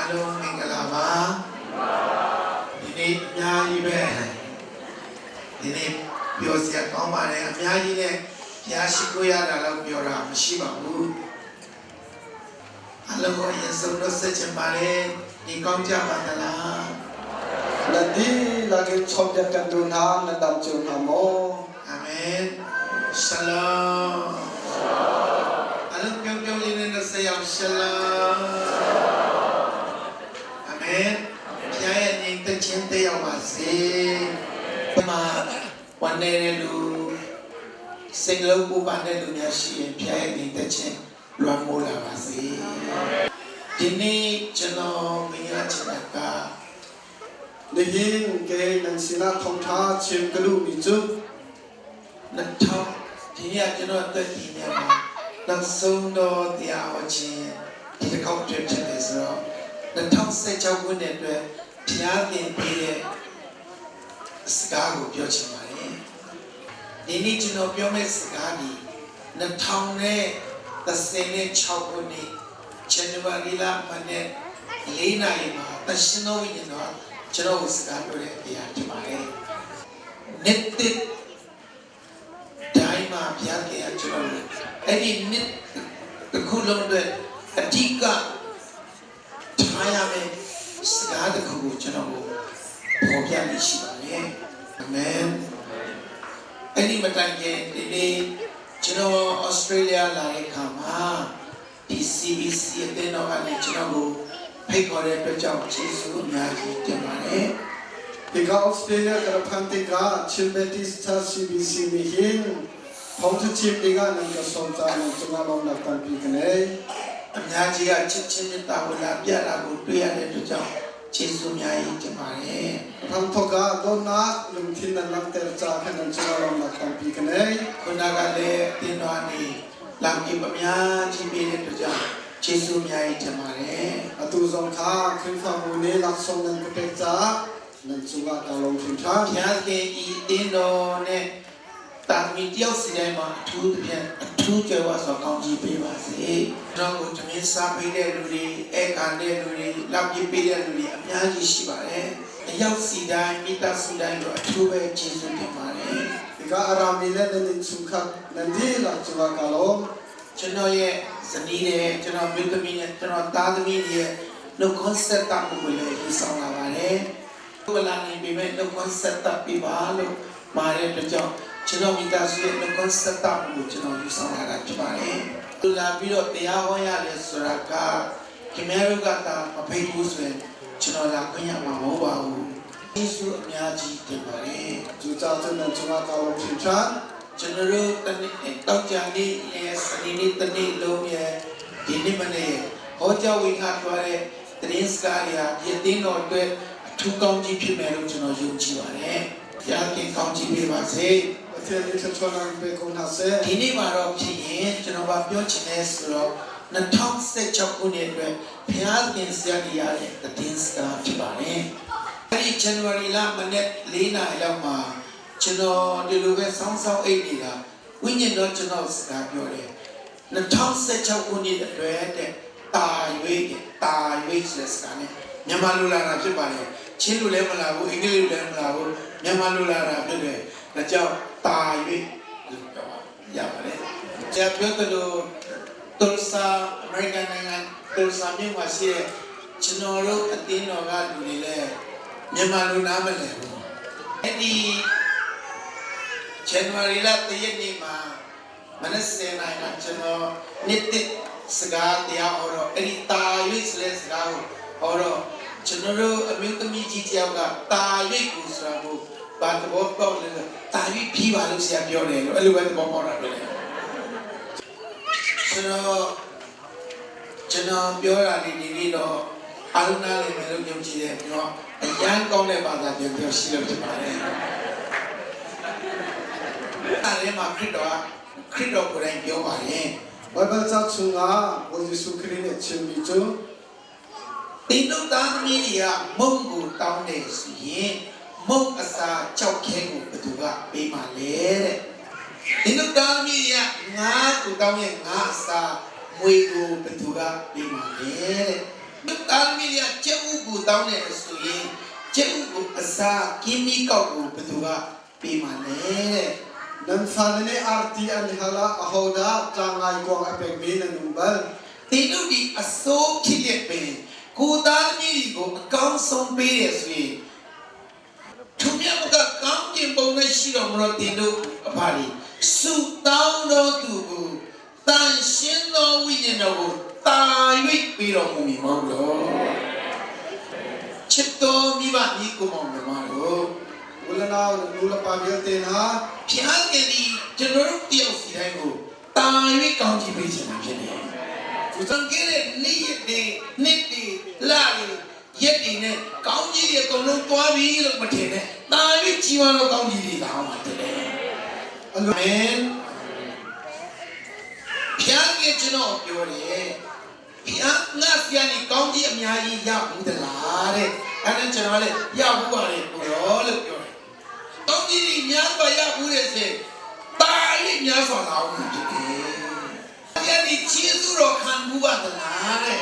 Along Mingalama, Dinip Yayibe, Dinip Yosia Komane, Yayine, Yashikuya, Yora, Shibabu. Along Yasono such a mare, Nikonja Batala. Nanti lagi sobjek kandunan nadam junamo. Amen. Shalom. Along Pyong in the Sayam Shalom. Amen. Piayan in the Chinte of Masi. One day, do single Bubane Lunashi and Piayan in the Chin, Ramula Masi. Dini Chano Minachinaka. Dihin ke nansina thongtha chim kalu michu. Nantau, Dinia Jano 30 Yama. Not so no the hour chin. Did the contrib to this row. The tongue set your wounded Piakin Pede Scago Piochimani. They need to know Piome Scadi. The town the Senate Chopuni, January Manet, Lena Ima, the Shino in the General Scado Piatimare. Knitted Daima Piaki actually. Any knit the Kulon a Tika Tayame Scada Kubu General Popiani Shimane. Amen. Any Matange, the General Australia like Kama, DCBC, then of a General Paycore Pejam Chisu Nagi Temane. Ika Australia karapantika chilbetis ta CBC mihin. Thongtha chim diga nang ka somta nang chungalom na tampi kane. Amyaji a chichin tawala piara go tuyale to jam Chisu Nyai Temane. Thamthoka donna lumthin na lamter cha khanan chungalom na tampi kane. Kunagale Tinwani Lamki Pamya Chibi to jam Chisu Nyai Temane. Atu zongkha khrinfa mune laksong nan kapek cha nan chunga kalom thintha. Piake Dino ne Tami Dio Cinema, 2 Jawas of County Pivas, Drongo to me, Sapide Luri, Ekande Luri, Lapi Pida Luri, Amyaji Shiba, a young Sida, Mita Sida, 2 Chisu Timare. Ika aramile nan chungkha nandi la chunga kalom. Chenoye, Zanide, General Milkamine, General Tadamine, no concept up with his song Lavare. Kulani be made no concept up Pivalo, Maria the Job. Chino Mitas no concept up with Chino Yusana Chimane. La Viro de Ahoya de Suraka, Kimerugata, Papayus, Chino La Kunya Mahoba, Isu Nyaji Timare, Juchatu nan chunga kalom thintha. General Tani, yes, Nini Tani Lomia, Dinimane, Hoja Wingate, Trinskaria, Yadino, 2 county Pimero Chino Yuchivane, Yakin County Pivase. Dini Maro Pin, Genova Piochines, Natom set Chapune, Piakin Sadia, the Tinska Chibane. January Lamanet, Lena Lama, Chino, the Luve Sansa Edila, Winnie not to know Scapure. Natom set Chapune, the bread, die wasteless cane. Yamalula Chibane, Chilu Lemala, English Lemala, Yamalula Rabe, the job. Die Yamare. They are built to Tulsa, American and Tulsa, Mimasi, Chinoro, Atino, Gadule, Yamalu Namale. Any January left the Yenima, Manase, Chino, knitted cigar, the hour, any tie, useless now, or Chinoro, a Milkamiji, tie, Kusrabu. But the boat boat is a tiny people who say your name, only when the bomb. So, General Biora Nino, Aluna, Melodium Chile, a young gone about that you're still to my name. I am a credo for a your name. Bible chunga Ojisu krin chimichu. They don't down media, Mungu down there. Mong asa chau keng betuga be malere. Inu kami ya nga ku kami nga sa mui ku betuga be malere. သားသမီးတွေကကျက်ဥကိုတောင်းတယ်ဆိုရင်ကျက်ဥကိုအစားကင်းမီကောက်ကိုဘယ်သူကပေးမှလဲတဲ့ nan falene arti an hala ahoda tlangai kwang apek mi na numbal ဒီတို့ဒီအစိုးဖြစ်ရဲ့ပင်ကိုသားသမီးတွေကိုအကောင်းဆုံးပေးရဆိုရင်သူများကကောင်းကျင်ပုံနဲ့ရှိတော်မလို့တင်တို့အဖာဒီစုတောင်းတော်သူကိုတန်ရှင်းသောဝိညာဉ်တော်ကိုတာ၍ပြီးတော်မူမည်မဟုတ်တော့ချစ်တော်မိဘမိကိုမောင်မတို့ ulana nula pagel ten ha ဖျားခင်ဒီကျွန်တော်တို့တယောက်စီတိုင်းကိုတာ၍ကောင်းချီးပေးခြင်းဖြစ်တယ်သူစံကဲနေ့ရက်နေ့လာရက်ဒီနဲ့ကောင်းကြီးတွေအကုန်လုံးတွားပြီလို့မထင်နဲ့တာ၍ကြီးမားသောကောင်းကြီးတွေလာအောင်ပါတယ်အာမင်ဖျားခင်ကျွန်တော်ပြောတယ်ဖျားငါဖျားนี่ကောင်းကြီးအများကြီးရဘူးသလားတဲ့အဲ့ဒါကျွန်တော်လည်းရဘူးပါလေကိုရောလို့ပြောတယ်ကောင်းကြီးတွေများစွာရဘူးတဲ့ဆိုတာ၍များစွာလာအောင်ဖြစ်တယ်ဖျားนี่ကျေးဇူးတော်ခံမှုပါသလားတဲ့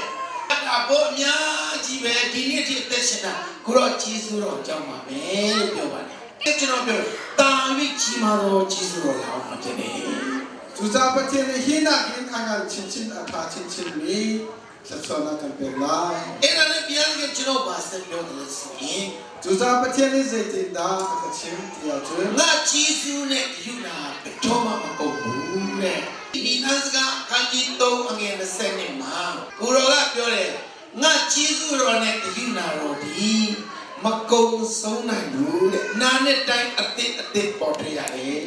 အဘောအများကြီးပဲဒီနေ့ဒီအသက်ရှင်တာကိုတော့ကျေးဇူးတော်ကြောင်းပါပဲလို့ပြောပါတယ်ကျွန်တော်ပြောတာ၍ကြီးမားသောကျေးဇူးတော်လာအောင်ဖြစ်တယ် juza patien hina kin angal chin chin apha chin chin mi satsona kan pelai အဲ့ဒါနဲ့ပြန်ကြည့်ကျွန်တော်ပါဆက်ပြောတယ်ဆိုရင် juza patien ni zaitin da akachin tia chun ငါကျေးဇူးနဲ့ယူနာဘယ်တော့မှမကုန်ဘူးတဲ့ဒီနန်းစကားခန်းကြီး3အငယ်20နှစ်မှာကိုရောကပြောတယ်ငါကျေးဇူးတော်နဲ့ယူနာတော်ဒီမကုန်ဆုံးနိုင်ဘူးတဲ့နာနဲ့တိုင်းအသစ်ပေါ်ထွက်ရတယ်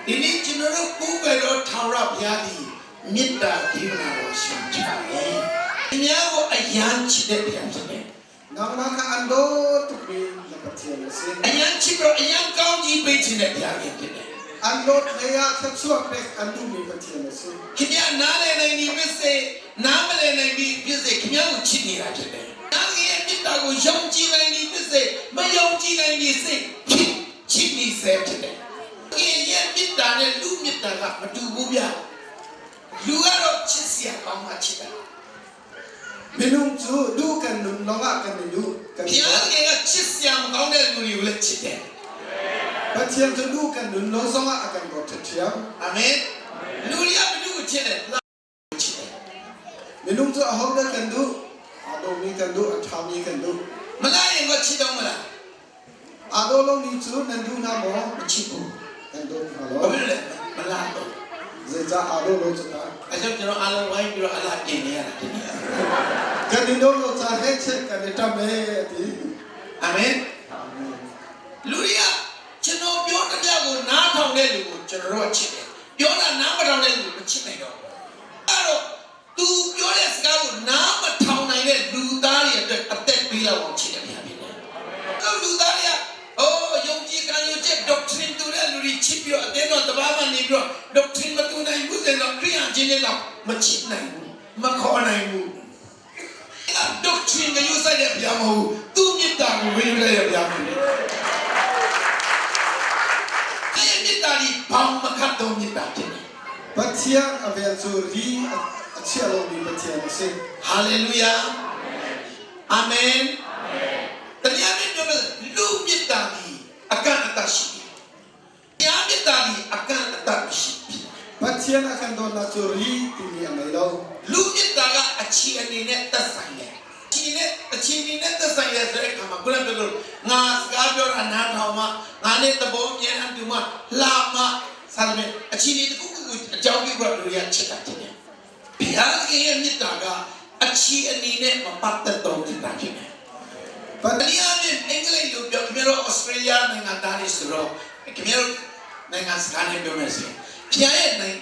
ဒီနေ့ကျွန်တော်တို့ကိုယ်ပဲတော့ထာဝရဘုရားသည်မေတ္တာဒီနာတော်ရှင်ချတယ်။အများကိုအယံချစ်တဲ့ဘုရားဖြစ်တယ် namna ka ando tu mi la patien sin ။အယံချစ်တော့အယံကောင်းကြီးပေးခြင်းတဲ့ဘုရားဖြစ်တယ် ando neya satsuak pek andu mi patien sin ။ခင်ဗျာနားလည်နိုင်ဒီဖြစ်စေနားမလည်နိုင်ဒီဖြစ်စေခင်ဗျာကိုချစ်နေတာဖြစ်တယ်။နားရဲ့မေတ္တာကိုယုံကြည်နိုင်ဒီဖြစ်စေမယုံကြည်နိုင်ဒီစိတ်ချစ်နေစေဖြစ်တယ်။ခင်ရဲ့မေတ္တာနဲ့လူမေတ္တာကမတူဘူးဗျာ။လူကတော့ချစ်စရာကောင်းမှချစ်တာ minung chu du kan nun longa kan du kan ဘုရားကချစ်စရာမကောင်းတဲ့လူတွေကိုလည်းချစ်တယ် patien chu du kan nun lo songa akan go thiam အာမင်လူတွေကဘယ်သူကိုချစ်တယ်လားချစ်တယ် minung chu ahoda kan du ado mi kan du athami kan du မလာရင်ကချစ်တော့မလား ado lo ni chu nan du na mo မချစ်ဘူး kan du ဘာ halo ဖြစ်လဲမလာတော့ zeja ado lo chu ta အဲကြောင့်ကျွန်တော်အားလုံးဝိုင်းပြီးတော့အလားတင်နေရတာတင်နေရတာ kan ni lo cha he che kan ni ta me ti အာမင်လူတွေကကျွန်တော်ပြောတဲ့ကြောက်ကိုနားထောင်တဲ့လူကိုကျွန်တော်တို့ချစ်တယ်ပြောတာနားမထောင်တဲ့လူကိုမချစ်နိုင်တော့အဲ့တော့ तू ပြောတဲ့စကားကိုနားမထောင်နိုင်တဲ့လူသားတွေအတွက်အသက်ပေးလောက်အောင်ချစ်တယ်ဗျာဖြစ်တယ်အဲ့လူသားတွေကအိုးယုံကြည်ကံယူချက် doctrine တူတဲ့လူတွေချစ်ပြီးတော့အတင်းတော့တဘာမှနေပြီးတော့ doctrine မတူနိုင်ဘူးဆိုတော့ခရိယာချင်းတွေတော့မချစ်နိုင်ဘူးမခေါ်နိုင်ဘူးအဲ့ doctrine ကိုယူဆိုင်တဲ့ဗျာမဟုတ်သူ့မြတ်တာကိုဝေယူလိုက်ရဗျာဖြစ်တယ်အဲ့မြတ်တာဒီဘောင်မခတ်တော့မြတ်တာဖြစ်တယ် patien avel chu ri achia lo mi patien sin Hallelujah. Amen.တရားမြတ်ပြောမယ်လူမြတ်တာဒီအကန့်အသတ်ရှိတယ်။တရားမြတ်တာဒီအကန့်အသတ်ရှိတယ် patien akan do na chu ri ti mi amai lo ။လူမြတ်တာကအခြေအနေနဲ့သက်ဆိုင်တယ်။အခြေအနေနဲ့သက်ဆိုင်တယ်ဆိုတဲ့အခါမှာဘုရားပြောလို့ငါစကားပြောတာနားထောင်မှငါနဲ့သဘောမြဲတဲ့သူမှလာမှဆက်မယ်အခြေအနေတစ်ခုခုအကြောင်းပြုပြီးလူရချစ်တာဖြစ်တယ်။ဘုရားရဲ့မြတ်တာကအခြေအနေနဲ့မပတ်သက်တော့တဲ့တာဖြစ်တယ်။ တရားနဲ့အင်္ဂလိပ်လိုပြောခင်ဗျားတို့ဩစတြေးလျနိုင်ငံသားတွေဆိုတော့ခင်ဗျားတို့နိုင်ငံစကားနဲ့ပြောမယ်ဆိုရင်ဖျားရဲ့နိုင်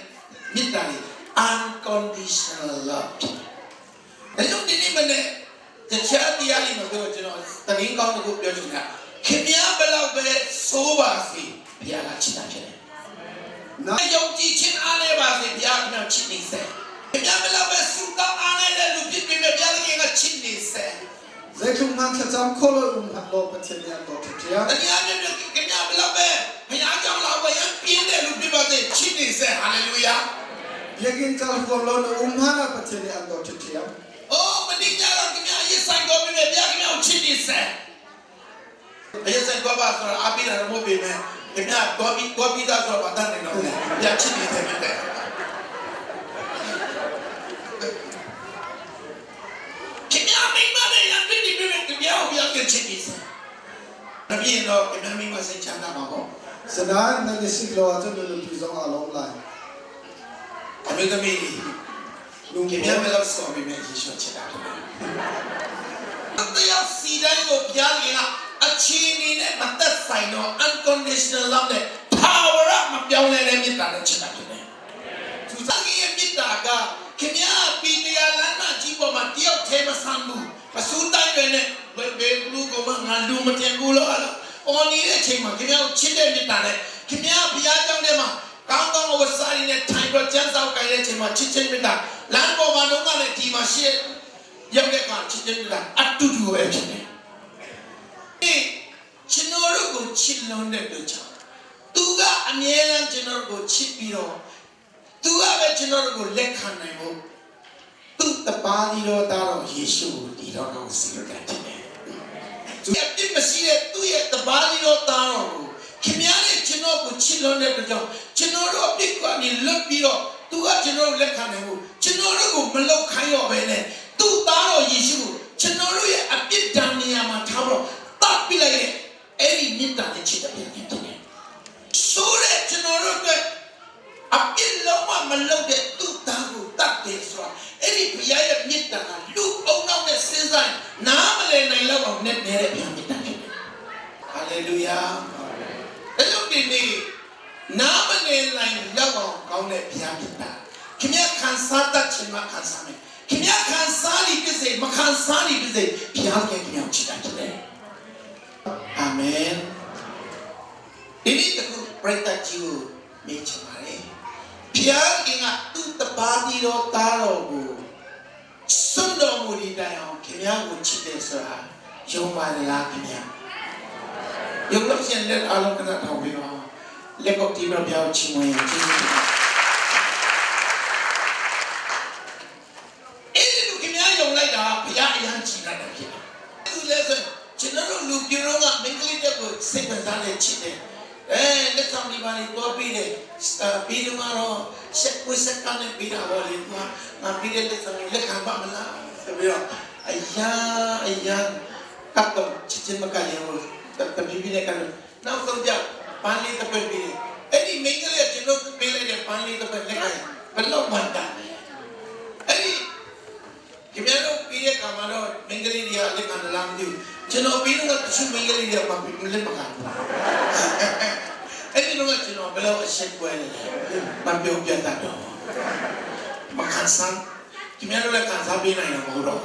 မြတ်တာလေ unconditional love ဒါကြောင့်ဒီနေ့မနေ့တခြားတရားတွေမှာပြောကျွန်တော်တရင်ကောင်းတစ်ခုပြောချင်တာခင်ဗျားဘယ်လောက်ပဲဆိုးပါစေဘုရားကချစ်တာဖြစ်တယ်။နာယုံကြည်ခြင်းအားနဲ့ပါစေဘုရားကချစ်နေစေ။ခင်ဗျားဘယ်လောက်ပဲဆုတောင်းအားနဲ့လူဖြစ်ပြီးဘုရားကချစ်နေစေ။ zekum man cham kholo hat lo patien ya do thia တရားမြတ်ခင်ဗျာဘယ်လောက်ပဲဘုရားကြောင့်လောက်ပဲရပြင်းတဲ့လူပြပါစေချစ်နေစေဟာလေလုယာ yegin chal ko lo no hana patien ya do thia အိုးမတိညာကခင်ဗျာယေ အရင်စတော့ပါဆိုတော့အပိလာတော့မဟုတ်ပေမဲ့ခင်ဗျာတော့ပြီးသားဆိုတော့ဘာတတ်နေတော့လဲပြချစ်နေတဲ့မြတ်တဲ့ခင်ဗျာမိမနဲ့ရပြည့်ပြည့်ခင်ဗျာကိုပြောချစ်နေစတပြင်းတော့ခင်ဗျာမိမစိတ်ချမ်းသာပါပေါ့ Sedang nanti si keluar tu dulu pisang along lain. အမေသမီးခင်ဗျာမလို့ဆိုပြီးမယ်ယေရှုချစ်တာတယ်တရားစီတိုင်းကိုဘုရားခင်ကအချင်းနေနဲ့မသက်ဆိုင်တော့ unconditional love နဲ့ power up မပြောင်းလဲတဲ့မေတ္တာနဲ့ချစ်တာဖြစ်တယ်သူစားကြီးရဲ့မေတ္တာကခင်ဗျာပြည်တရားလမ်းမကြီးပေါ်မှာတယောက်တည်းမဆန်းဘူးမဆူတိုင်းပဲနဲ့ဘယ်လူကမှငါလူမတင်ဘူးလို့အော်နေတဲ့အချိန်မှာခင်ဗျာကိုချစ်တဲ့မေတ္တာနဲ့ခင်ဗျာဘုရားကြောင့်တည်းမှာကောင်းကောင်းဝတ်စားရတဲ့ထိုင်တော့ကျန်းစောက်ကြတဲ့အချိန်မှာချစ်ချင်းမေတ္တာလမ်းပေါ်မှာတော့လည်းဒီမှာရှေ့ရောက်တဲ့ကချစ်ချင်းမေတ္တာအတူတူပဲဖြစ်တယ်ကျွန်တော်တို့ကိုချစ်လွန်တဲ့အတွက်ကြောင့်သူကအမြဲတမ်းကျွန်တော်တို့ကိုချစ်ပြီးတော့သူကပဲကျွန်တော်တို့ကိုလက်ခံနိုင်ဖို့သူတပါးဒီတော့တာတော့ယေရှုကိုဒီတော့ကောင်းစီရတဲ့ဖြစ်တယ်သူရဲ့ပြစ်မရှိတဲ့သူရဲ့တပါးဒီတော့တာတော့ခင်ဗျားနဲ့ကျွန်တော်ကိုချစ်လွန်တဲ့အတွက်ကြောင့်ကျွန်တော်တို့အပြစ်ကနေလွတ်ပြီးတော့သူကကျွန်တော်တို့လက်ခံနိုင်ဖို့ကျွန်တော်တို့ကိုမလောက်ခိုင်းတော့ပဲနဲ့သူ့သားတော်ယေရှုကိုကျွန်တော်တို့ရဲ့အပြစ်ဒဏ်နေရာမှာထားတော့တပ်ပြလိုက်တဲ့အဲ့ဒီမြတ်တာနဲ့ချစ်တဲ့ပြန်ဖြစ်တယ်ဆိုတဲ့ကျွန်တော်တို့ကအပြစ်လုံးဝမလုပ်တဲ့သူ့သားကိုတတ်တယ်ဆိုတာအဲ့ဒီဘုရားရဲ့မြတ်တာကလူအုံနောက်နဲ့စဉ်းစားနားမလည်နိုင်တော့အောင်နဲ့နေတဲ့ပြန်မြတ်တာဖြစ်တယ်ဟာလေလုယာအဲ့လိုဒီနေ့နားမလည်နိုင်တော့အောင်ကောင်းတဲ့ဘုရားမြတ်တာခင်ဗျာခံစားတတ်ခြင်းမှာခံစားမယ်ခင်ဗျာခံစားလိပြစေမခံစားလိပြစေဘုရားခင်ဗျာချစ်တာဖြစ်တယ်အာမင်ဒီနေ့တခုပြိတ္တကြီးကိုမြင်ချင်ပါတယ်ဘုရားခင်ကသူ့တပါးဒီတော်သားတော်ကိုစွန့်တော်မူဒီတိုင်အောင်ခင်ဗျာကိုချစ်တယ်ဆိုတာယုံပါလားခင်ဗျာယုံလို့ရှင်လက်အားလုံးကထောင်ပြီးတော့လက်ကောက်တီးပြီးတော့ချီးမွမ်းရင်ကျေးဇူးတင်ပါတယ်အဲ့ဒီလူခင်ဗျာယုံလိုက်တာဘုရားအရန်ချီးတာဖြစ်တယ်သူလည်းဆိုကျွန်တော်တို့လူပြိုတော့ကမင်္ဂလိတက်ကိုစိတ်ဝင်စားနေချစ်တယ်လက်ဆောင်ဒီပါလေးတော့ပြီးတယ်ပြီးတော့ဆက်ဝစ်ဆက်ကနေပြီးတော့လေကွာငါပြီးတဲ့လက်ဆောင်လက်ခံပါမလားဆိုပြီးတော့အရာကတ်တော့ချစ်ချင်မကရင်ဟိုတပီးပြီးတဲ့ကနောက်ဆုံးကြပန်းလေးတစ်ပတ်ပြီးတယ်အဲ့ဒီမင်္ဂလိကျွန်တော်ပေးလိုက်တဲ့ပန်းလေးတစ်ပတ်လက်ခံဘယ်တော့မှတာအဲ့ဒီခင်ဗျားတို့ပြီးတဲ့ကမှာတော့မင်္ဂလိတွေကလက်ခံလာမသိဘူးကျွန်တော်ပြီးတော့သူမင်္ဂလိတွေကမလက်မခံဘူးအဲ့ဒီတော့ကျွန်တော်ဘယ်လိုအဆက်ပွဲလဲမပြောပြတတ်တော့မခံစားခင်ဗျားတို့လည်းခံစားပေးနိုင်မှာမဟုတ်တော့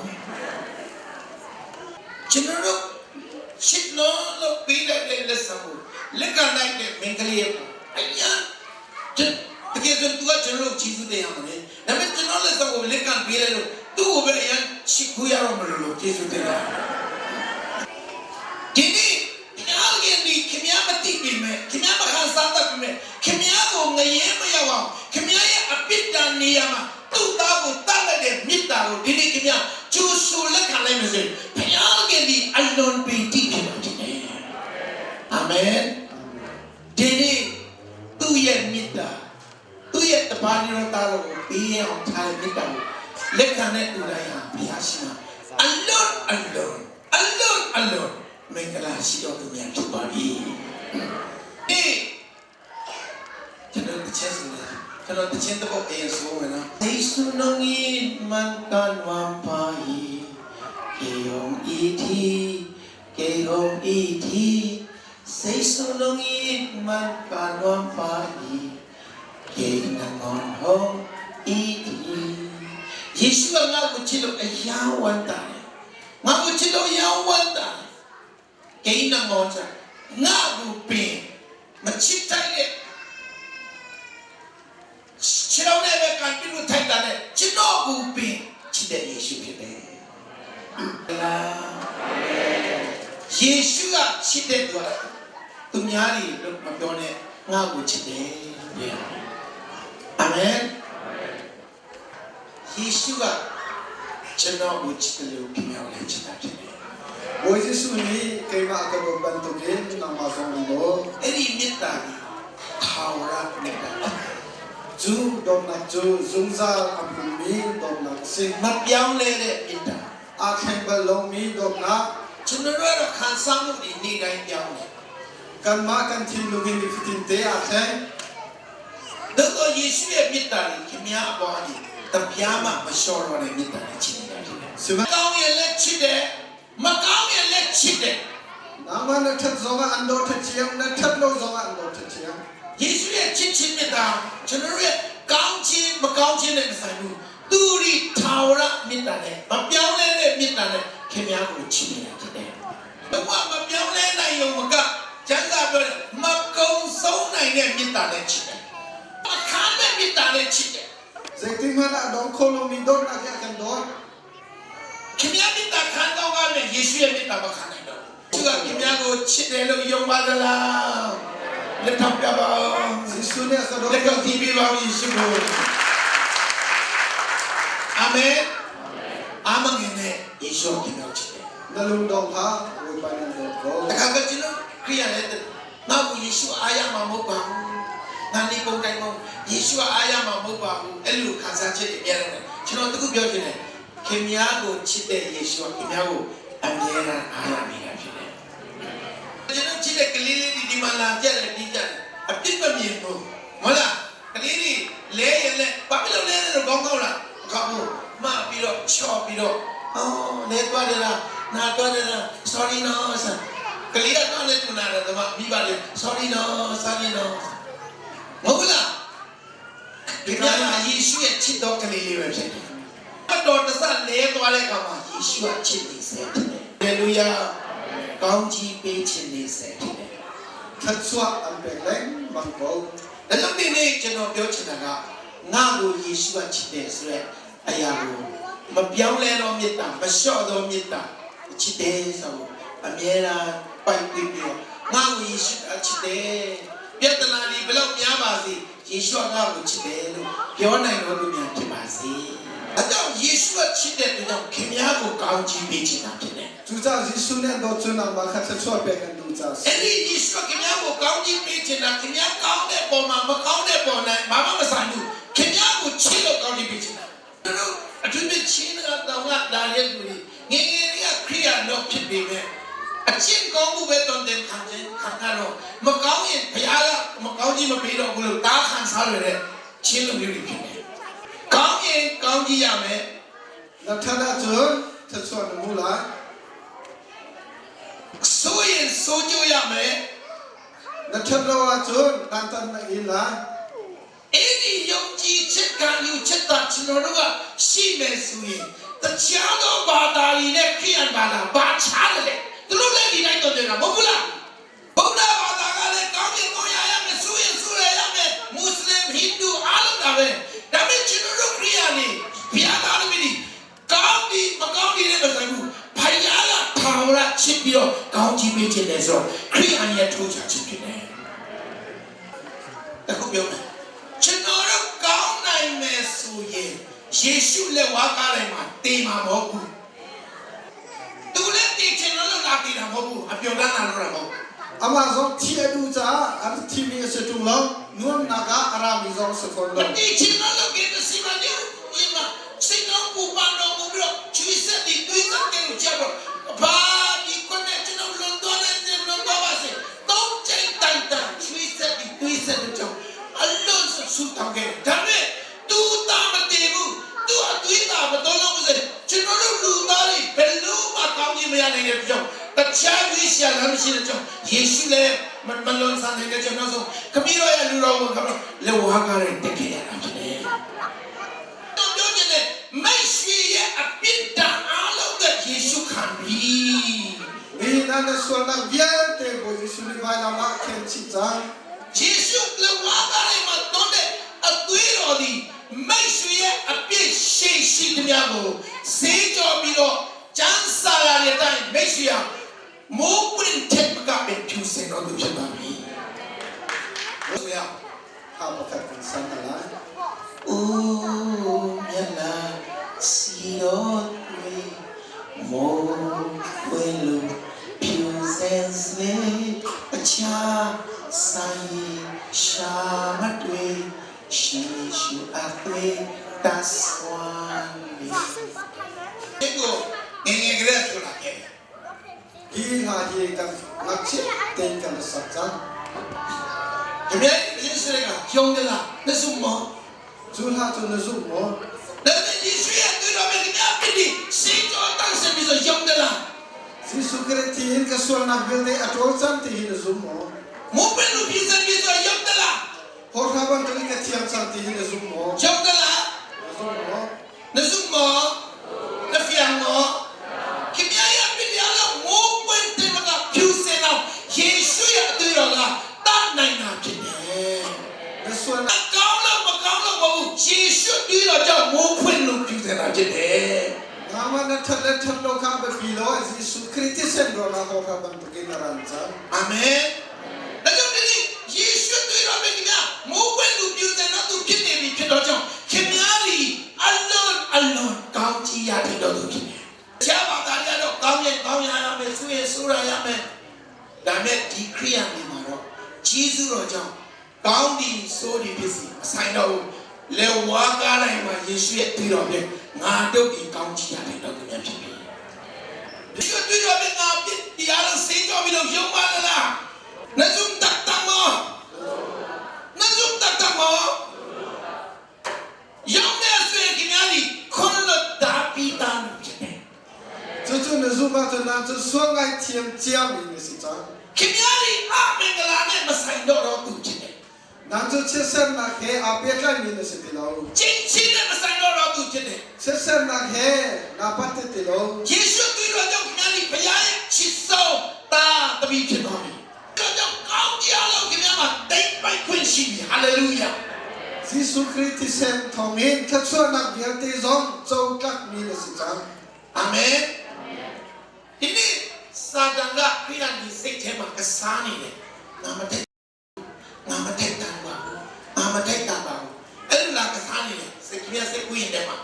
ကျွန်တော်တို့ရှစ်လို့ပြီးတဲ့လက်ဆောင်ကိုလက်ခံနိုင်တဲ့မင်္ဂလိရဲ့အညာတကယ်ဆိုသူကကျွန်တော်တို့ကြီးစုတင်ရမယ်ဒါပေမဲ့ကျွန်တော်လက်ဆောင်ကိုလက်ခံပေးလိုက်လို့သူ့ကိုပဲအရင်ရှိခိုးရတော့မလို့ကြီးစုတင်တာဒီနေ့အားကြီးဒီခင်ဗျားမသိပြီမဲ့ခင်ဗျားမခံစားတတ်ပြီမဲ့ခင်ဗျားကိုငရဲမရောက်အောင်ခင်ဗျားရဲ့အပိတ္တနေရာမှာသူ့သားကိုတတ်လိုက်တဲ့မြစ်တာကိုဒီနေ့ခင်ဗျားကျိုးဆူလက်ခံလိုက်မယ်ဆိုရင်ဘုရားကြီးဒီအလွန်ပင်တည်ဖြစ်ပါခြင်းနဲ့အာမင်ဒီနေ့သူ့ရဲ့မြစ်တာသူ့ရဲ့တပါးတော်သားကိုပေးအောင်ထားတဲ့မြစ်တာကိုလက်ခံတဲ့သူတိုင်းဟာဘုရားရှိခိုးအလွန်မင်္ဂလာရှိတော်သူများဖြစ်ပါပြီ။ကျွန်တော်တစ်ချက်ဆိုရင်ကျွန်တော်တစ်ချက်တော့အေးဆိုမယ်နော်။ယေရှုနငီမန်ကန်ဝမ်ပါဟီကေယုံအီတီယေရှုနငီမန်ကန်ဝမ်ပါဟီကေနငွန်ဟောအီတီယေရှုကငါ့ကိုချစ်လို့အယားဝမ်းတာငါ့ကိုချစ်လို့အယားဝမ်းတာကိန်းနမောချာငါ့ကိုပင်မချစ်တိုင်းနဲ့ခြေတော်နဲ့ပဲကန်ပြီးလို့ထိုက်တာနဲ့ကျွန်တော်ကိုပင်ချစ်တဲ့ယေရှုဖြစ်တယ်။ယေရှုကချစ်တဲ့သူများတွေလို့မပြောနဲ့ငါ့ကိုချစ်တယ်။အာမင်။ယေရှုကကျွန်တော်ကိုချစ်တယ်လို့ခင်ဗျားလည်းချစ်တာဖြစ်တယ်။ 我ယေရှုနီကေမာကဘဘန်တုကေနမဆောင်လို့ အဲ့ဒီမေတ္တာကြီးထာဝရမေတ္တာ ဂျူဒေါနာဂျူဇုံဇာအပူမီဒေါနာစင် မပြောင်းလဲတဲ့မေတ္တာ အခမ်ဘလုံးမီဒေါနာ ကျွန်တော်တို့ကတော့ခံစားမှုတွေနေ့တိုင်းပြောင်းတယ် ကန်မာကန်တီလူဂင်းဒီဖတင်တေအခမ် တော့ယေရှုရဲ့မေတ္တာကြီးခင်ဗျားအပေါ်ကြီးတပြားမှမလျှော့တော့တဲ့မေတ္တာနဲ့ချစ်နေတာဖြစ်တယ် စမ ။ကောင်းရဲ့လက်ချစ်တယ်မကောင်းရဲ့လက်ချစ်တယ် နာမနထတ်ဇောကအန်ဒိုထချီယမ်နထတ်လို့ဇောကအန်ဒိုထချီယမ် ယေရှုရဲ့ချစ်ခြင်းမေတ္တာကျွန်တော်တို့ရဲ့ကောင်းခြင်းမကောင်းခြင်းနဲ့မဆိုင်ဘူးသူဒီထာဝရမေတ္တာနဲ့မပြောင်းလဲတဲ့မေတ္တာနဲ့ခင်ဗျားကိုချစ်နေတာဖြစ်တယ်။ဘဝမပြောင်းလဲနိုင်ရုံမကကျမ်းစာပြောတယ်မကုံဆုံးနိုင်တဲ့မေတ္တာနဲ့ချစ်တယ်။အခါမဲ့မေတ္တာနဲ့ချစ်တယ် ဇေတိမနာဒေါခိုလိုမီဒေါနာကကန်ဒေါ ။ခင်ဗျားမေတ္တာခံတော့ကလည်းယေရှုရဲ့မေတ္တာမခံနိုင်တော့ဘူး။သူကခင်ဗျားကိုချစ်တယ်လို့ယုံပါသလား။လက်ထောက်ပြပါဦး ယေရှုနဲ့ကဒေါ ။လက်ထောက်ကြည့်ပြပါဦးယေရှုကိုအာမင်အာမင်နဲ့ယေရှုခင်ဗျားချစ်တယ် နလုံဒေါဟာဝေပန်ဒေါကို ။အခါကကျွန်တော်ခရိယာနဲ့နောက်ကိုယေရှုအားရမှာမဟုတ်ပါဘူး။နာနေပုံတိုင်းပုံယေရှုအားရမှာမဟုတ်ပါဘူး။အဲ့လိုခံစားချက်တွေအများတယ်။ကျွန်တော်တခုပြောချင်တယ်။ခင်ဗျားကိုချစ်တဲ့ယေရှုခင်ဗျားကိုအမြဲတမ်းအားရနေတာဖြစ်တယ်။ကျွန်တော်ချစ်တဲ့ကလေးလေးဒီမှာလာကြတယ်ဒီကြတယ်။အပြစ်မမြင်ဘူး။ဟုတ်လား။ကလေးလေးလဲရလဲဘာဖြစ်လို့လဲတော့ကောင်းကောင်းလား။ကောင်းဘူး။မပြီးတော့ချော့ပြီးတော့အော်လဲသွားတယ်လား။နာသွားတယ်လား sorry no ဆာကလေးကတော့လည်းသူနာတယ်တော့မိပါလေ sorry no မဟုတ်လားဒီကနေ့ယေရှုရဲ့ချစ်တော်ကလေးလေးပဲဖြစ်တယ်။တော်တဆလဲသွားတဲ့အခါမှာယေရှုကချစ်နေစေတယ်။ဟာလေလုယာ။ကောင်းကြီးပေးခြင်းနေစေတယ် ထတ်ဆွာအန်ပက်လိုင်းမန်ကို ။ဒါကြောင့်ဒီနေ့ကျွန်တော်ပြောချင်တာကငါ့ကိုယေရှုကချစ်တယ်ဆိုတဲ့အရာကိုမပြောင်းလဲတော့မေတ္တာမလျှော့တော့မေတ္တာချစ်တယ်ဆိုအမြဲတမ်းပိုက်ပြီးတော့ငါ့ကိုယေရှုကချစ်တယ်ပြဿနာတွေဘယ်လောက်များပါစေယေရှုကငါ့ကိုချစ်တယ်လို့ပြောနိုင်တော့လို့များဖြစ်ပါစေ။အဲကြောင့်ယေရှုကချစ်တဲ့အတွက်ကြောင့်ခင်ဗျားကိုကောင်းချီးပေးချင်တာဖြစ်တယ် သူစားယေရှုနဲ့တော့ကျွန်တော်ဘာခတ်ဆွာပက်ကန်သူစား ။အဲဒီယေရှုခင်ဗျားကိုကောင်းချီးပေးချင်တာခင်ဗျားကောင်းတဲ့ပုံမှာမကောင်းတဲ့ပုံနဲ့ဘာမှမဆိုင်ဘူး။ခင်ဗျားကိုချစ်လို့ကောင်းချီးပေးချင်တာ။တို့အထူးသဖြင့်ချင်းကတော့လာရဲ့လူတွေငယ်ငယ်လေးကခရိယာတော့ဖြစ်ပေမဲ့အချင်းကောင်းမှုပဲတုံတင်ခံခြင်းခံတော့မကောင်းရင်ဘုရားကမကောင်းကြီးမပေးတော့ဘူးလို့တားခံစားရတဲ့ချင်းလူမျိုးတွေဖြစ်တယ်။ကောင်းရင်ကောင်းကြီးရမယ် နထနာကျွန်းထတ်ဆွာနမူလာ ။ဆိုရင်ဆိုကြရမယ် နထရောဝကျွန်းတန်တန်နေလာ ။အဲ့ဒီယုံကြည်ချက်ကံယူချက်တာကျွန်တော်တို့ကရှိမယ်ဆိုရင်တခြားသောဘာသာတွေနဲ့ခရိယန်ဘာသာဘာခြားတယ်။သူတို့လည်းဒီတိုင်းတော့တယ်ကမဟုတ်ဘူးလား။ဗုဒ္ဓဘာသာကလည်းကောင်းရင်ကောင်းရရမယ်ဆိုရင်ဆိုရရမယ်မွတ်စလင်ဟိန္ဒူအားလုံးကပဲဒါပေမဲ့ကျွန်တော်တို့ခရိယာနေဘုရားသားတွေဒီကောင်းဒီမကောင်းဒီလည်းမဆိုင်ဘူးဘုရားကထာဝရချစ်ပြီးတော့ကောင်းချီးပေးခြင်းလဲဆိုတော့ခရိယာရဲ့ထိုးချခြင်းဖြစ်တယ်အခုပြောမယ်ကျွန်တော်တို့ကောင်းနိုင်မယ်ဆိုရင်ယေရှုလက်ဝါးကားတိုင်းမှာတေမှာမဟုတ်ဘူးသူလည်းတည်ချင်လို့လာတည်တာမဟုတ်ဘူးအပြောတန်းလာလို့တာမဟုတ် အမဇောတီအဒူဇာအတ်တီမီစတူလောနွန်နာကအရာမီဇောစကွန် မ လော တည်ချင်လို့ကိစ္စစီမနေဘူးမစိတ်ကောင်းပူပန်တော့ဘူးလို့ချွေးစက်ဒီတွေးတဲ့ကိုချက်တော့ဘာဒီကိုနဲ့ကျွန်တော်လွန်တော့နေလွန်တော့ပါစေတော့ချိန်တန်တန်ချွေးစက်ဒီတွေးစက်တဲ့ကြောင့်အလုံးစုဆူတောင်းခဲ့ဒါပေမဲ့သူတာမတည်ဘူးသူအတွေးတာမတော်လို့မစကျွန်တော်တို့လူသားတွေဘယ်လိုမှကောင်းကြီးမရနိုင်တဲ့ကြောင့်တခြားဝိရှာလမ်းမရှိတဲ့ကြောင့်ယေရှုလည်းမလွန်ဆန်တဲ့ကြောင့်နောက်ဆုံးခမည်းတော်ရဲ့လူတော်ကိုကတော့လက်ဝါးကားနဲ့တက်ခဲ့ရတာဖြစ်တယ်။တော့ပြောချင်တယ်မိတ်ဆွေရဲ့အပြစ်ဒဏ်အားလုံးကယေရှုခံပြီ ဒီနာနဆွာနာဗျာတေဘိုယေရှုလီဝါလာမခင်ချီဇာ ။ယေရှုလက်ဝါးကားနဲ့မှတော့တဲ့အသွေးတော်ဒီမိတ်ဆွေရဲ့အပြစ်ရှိသမျှကိုစေးကြော်ပြီးတော့ကျမ်းစာရတဲ့အတိုင်းမိတ်ဆွေဟာမိုးပွင့်တဲ့ကပဲဖြူစင်တော်သူဖြစ်ပါပြီ။ဆိုရ ဟာမခတ်ကန်ဆန်တလာ ။အိုးမြတ်လာစီတော်တွေမို when lu Pusensley a cha Sani Shamatwe Shishu Atwe that's one Ego in a He had he can not think and subject. The man is young the Zumo. Zulha to the Zumo. Then you see a good of it. See, Johnson is a young la. Sisukreti in Kaswana building at all something in the Zumo. Moving to his and is a young la. What happened to get here something in the Zumo? Young la. The Zumo. The Fiango. Kimia Pidiala movement to the Pusen now. He should do that night. This one. She should be a job more when looking at it. Namana Talatal Loka below as he should criticize Rona Horaban to get answer. Amen. She should do it more when looking at not to kidney Pidojo. Kimiali alone, county Yapidoki. Chaba Gariado, Gamian, Surayame. Damet decree and Maro. Jesus Rojo. County so busy. Sign out. Le Wagara and my Yesu at Pirobe. Nado be county and the documentary. You do the other state of Yomala. Nazum Tatamo. Nazum Tatamo. Young Nessie Kinali. Kola Dapitan. Tutu Nazuma to Nato Swanga Tiam Tiam in the city. Kimali, Abengalane, Masai to Chile. Nanto Chesser Nake, Apiakan in the city low. Chin Masai to Chile. Chesser Nake, Napatilo. Yesu do Kimali Payay, she saw the beach of me. By Quincy, hallelujah. Zisu Criticem Tomin, Katsuna Gertizon, so cut me the city. Amen. Ini sadanga piran di sekema kesani le. Nama tek tamba. Ella kesani le. Sekimia sekuin dema.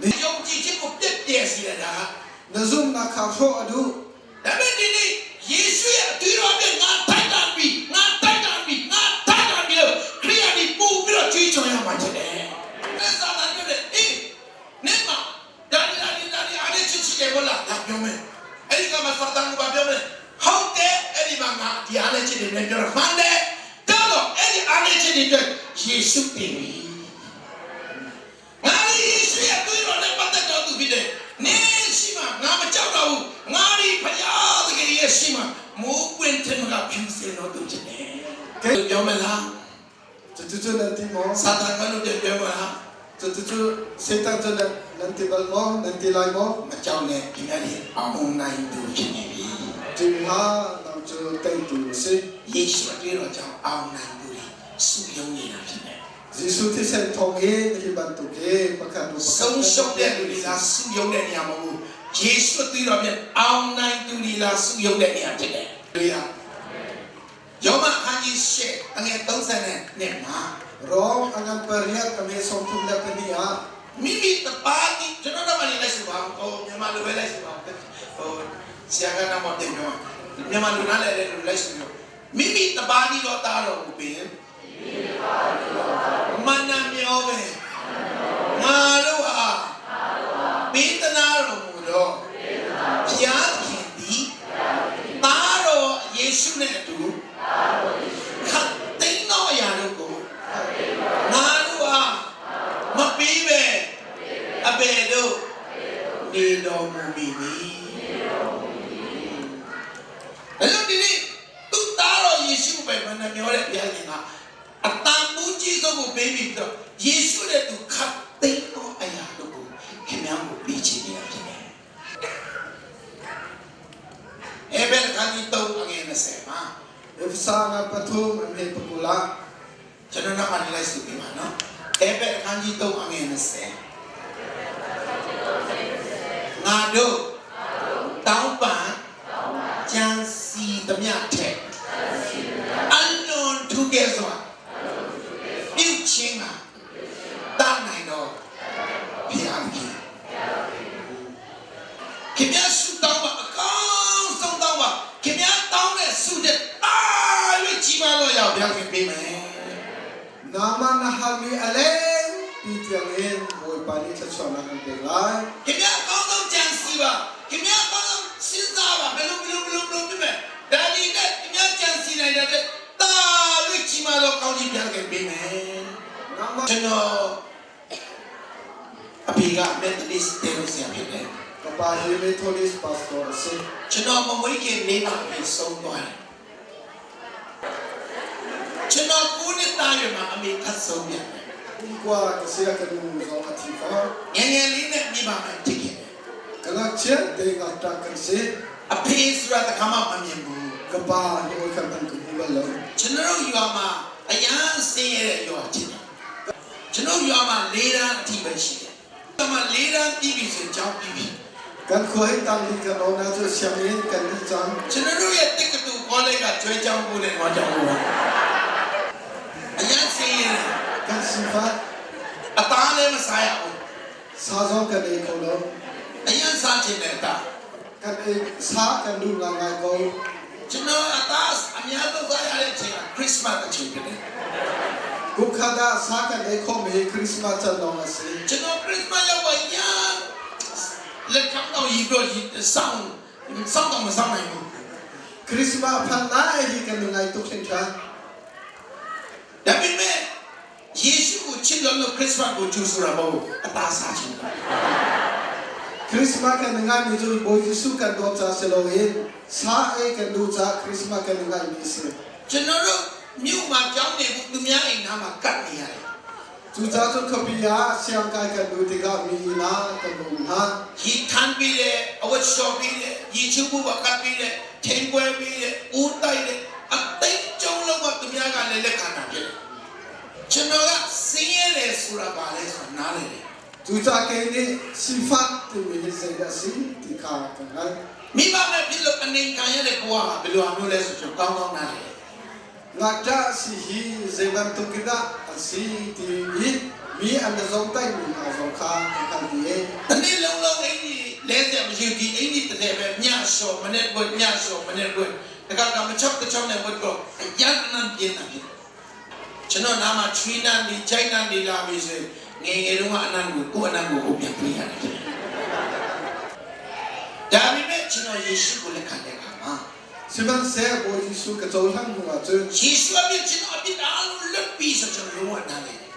Yong cici kupdet dia sila dah. Nazum nakafo adu. Tapi ini Yesus ya tiro be ngatai dambi lo. Kriya di pu bilo cici yang macam ni. Sadanga le. Nema. Dari ada cici kebola. Tak jome. Erika masfartan ko babiome hauke eri manga di aleche de ndero mande talo eri aleche de Yesu tewi ngari Yesu ya tuiro le patato tu bide ne shima ngama chawdawu ngari phaya de Yeshima mo kwente nga phuse no tu chine ke yomela Tutu nanti mo. satan kanu de yomela Tutu setan tu nanti balmo nanti lai mo. macam ne kimari among nai tu chine bi Jimha nam tu tei tu se. Yesu tuiro chang among nai tu su yong ni na chine Zisu ti sen tonge ni bantu ke pakan. Sống sót đẹp đi là sử dụng để nhà mà Giêsu tuy là biết ông này tu đi là sử dụng để nhà trên đấy. Giờ mà anh đi xe anh nghe tông xe này nè mà Rong angan periak kami somtum le penia. Mimi tepati jangan nama ni lagi sebab oh memang lu lagi sebab oh siapa nama dia memang lu nala dia lagi sebab Mimi tepati lo tahu kuping mana miobe malu Betanaro mudo, pian hindi, taro Yesu ne tu, kating no yano ko, malu mapibe, abedo, nido mumini. Lalu ini tu taro Yesu pe mana miore pian nga, atamu jiso ko baby tu, Yesu ne tu kating no ayano ko. Kemang bici ni apa ni? Ebel kami tahu angin nasema. Ifsa nga patum ame pagula. Jangan nak nilai suki mana? Ebel kami tahu angin nasema. Ngado, tahu pa? Jangan si temyak cek. Anon together. Iuchinga. Tanai no. Pianki. Kimia suta Namana hami aleng pitiangin boy pani chachona kan pelai. ခင်ဗျားအကောင်းဆုံးကြံစီပါခင်ဗျားအကောင်းဆုံးစဉ်းစားပါဘယ်လိုဖြစ်မယ်ဒါဒီနဲ့ခင်ဗျားကြံစီနိုင်တဲ့တာလို့ကြီးမားတော့ကောင်းကြီးပြန်ခဲ့ပေးမယ် Nama ကျွန်တော်အဖေက Methodist တဲ့လို့ဆရာဖြစ်တယ် kapahir Methodist pastor ase. ကျွန်တော်မမွေးခင်နေမှာပြီးဆုံးသွားတယ်ကျွန်တော်9နှစ်သားရွယ်မှာအမေခတ်ဆုံးပြန်တယ် Kwa kasiya kanung zong atifa. ငယ်ငယ်လေးနဲ့မိဘမှာဖြစ်ခဲ့တယ် Kana chen te ngata kanse အဖေဆိုတာတခါမှမမြင်ဘူး kapah ni oi kan tan kubalo. ကျွန်တော်ရွာမှာအရန်ဆင်းရဲတဲ့ရွာဖြစ်တယ်ကျွန်တော်ရွာမှာ၄တန်းအထိပဲရှိတယ်ရွာမှာ၄တန်းပြီးပြီဆိုကြောင်းပြီးပြီ Kan khoi tang li kan ona jo siamin kan li jam. ကျွန်တော်တို့ရဲ့တက္ကသိုလ်ကောလိပ်ကကျွဲကြောင်းကိုလည်းတော့ကြောင်းလို့အရန်ဆင်းရဲတယ် Kan sifat အသားလည်းမစားရဘူး sa zong kan e kholo. အရန်စားချင်တဲ့အသား Kan e sa kan du la ngai ko. ကျွန်တော်အသားအများဆုံးစားရတဲ့အချိန်ကခရစ်စမတ်အချိန်ဖြစ်တယ် Kukhada sa kan e kho me Christmas chan long ase. ကျွန်တော်ခရစ်စမတ်ရောက်ပါရလက်ခံတော့ရီတော့စောင်းတော့မစောင်းနိုင်ဘူး Christmas phan na e hi kan ngai tu khin cha. ဒါပေမဲ့ယေရှုကိုချစ်လို့ခရစ်စမတ်ကိုကျူဆိုတာမဟုတ်အသားစားခြင်း Christmas kan ngai mi jo boy Jesu kan do cha se lo e sa e kan du cha Christmas kan ngai mi se. ကျွန်တော်တို့မြို့မှာကြောင်းနေဘူးသူများအိမ်သားမှာကတ်နေရတယ် Tu cha tu khapiya siam kai kan du ti ga mi na kan du na. ရီထမ်းပြီးတယ်အဝတ်လျှော်ပြီးတယ်ရီချူဘူးကတ်ပြီးတယ်ထင်းပွဲပြီးတယ်ဦးတိုက်တယ်အသိကျုံလုံးကသူများကလည်းလက်ခံတာဖြစ်တယ်ကျွန်တော်ကစင်းရဲတယ်ဆိုတာပါလဲဆိုတာနားလေတယ် Tu cha ke ni sifat tu mi se da si ti kha kan ngai. မိဘနဲ့ပြလို့အနေခံရတဲ့ဘဝကဘယ်လိုအမျိုးလဲဆိုတော့ကောင်းကောင်းနားလေတယ် Ngata si hi zeban tu kita si ti mi an zong tai mi na zong kha kan di e. တနေ့လုံးလုံးအင်းကြီးလဲတဲ့မရှိဒီအင်းကြီးတစ်ထည်ပဲညလျှော်မနေ့ကညလျှော်မနေ့ကတခါကမချောက်တချောက်နဲ့ဘတ်တော့ရန်နန်ပြင်းတာဖြစ်ကျွန်တော်နားမှာချွေးနန်းဒီဂျိုင်းနန်းဒီလာပြီဆိုငယ်ငယ်တုန်းကအနန္တကိုအနန္တကိုပြန်ပြရတယ်ဒါပေမဲ့ကျွန်တော်ယေရှုကိုလက်ခံတဲ့အခါမှာ Siban se boy Jesu ka chol han mu ma chu. ယေရှုအပြစ်ကျွန်တော်အပြစ်အားလုံးလွတ်ပြီးဆိုကျွန်တော်လုံးဝနားလေတယ်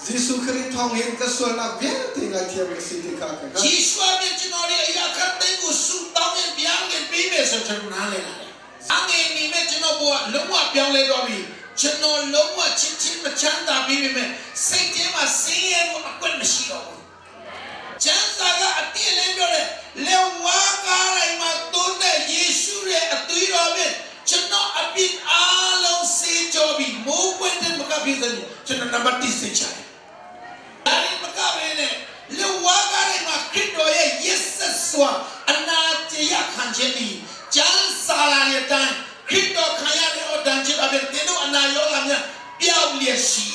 Jesu Christ thong hin ka so na bien ti ngai thiam si ti kha ka. ယေရှုအပြစ်ကျွန်တော်ရဲ့အရာခတ်တဲ့ကိုဆူတောင်းရင်ပြန်ပြန်ပြီးမယ်ဆိုကျွန်တော်နားလေတယ်အငယ်နေမဲ့ကျွန်တော်ဘဝလုံးဝပြောင်းလဲသွားပြီကျွန်တော်လုံးဝချစ်ချင်းမချမ်းသာပြီးပြီမဲ့စိတ်ထဲမှာဆင်းရဲမှုအကွက်မရှိတော့ဘူးချမ်းသာကအပြည့်လည်းပြောတယ်လေဝါကားတိုင်းမှာတိုးတဲ့ယေရှုရဲ့အသွေးတော်ပဲကျွန်တော်အပြစ်အားလုံးစေကြောပြီးမိုးပွင့်တဲ့မကဖြစ်တဲ့ကျွန်တော်နံပါတ်1စေချတယ်ဒါရင်မကဘဲနဲ့လေဝါကားတိုင်းမှာခရစ်တော်ရဲ့ယက်ဆက်စွာအနာတရားခံခြင်းဒီကျမ်းစာလာရဲ့တိုင်းခရစ်တော်ခံရတဲ့အတန်ချစ်အပြင်တင်းတို့အနာရောဂါများပျောက်လျက်ရှိ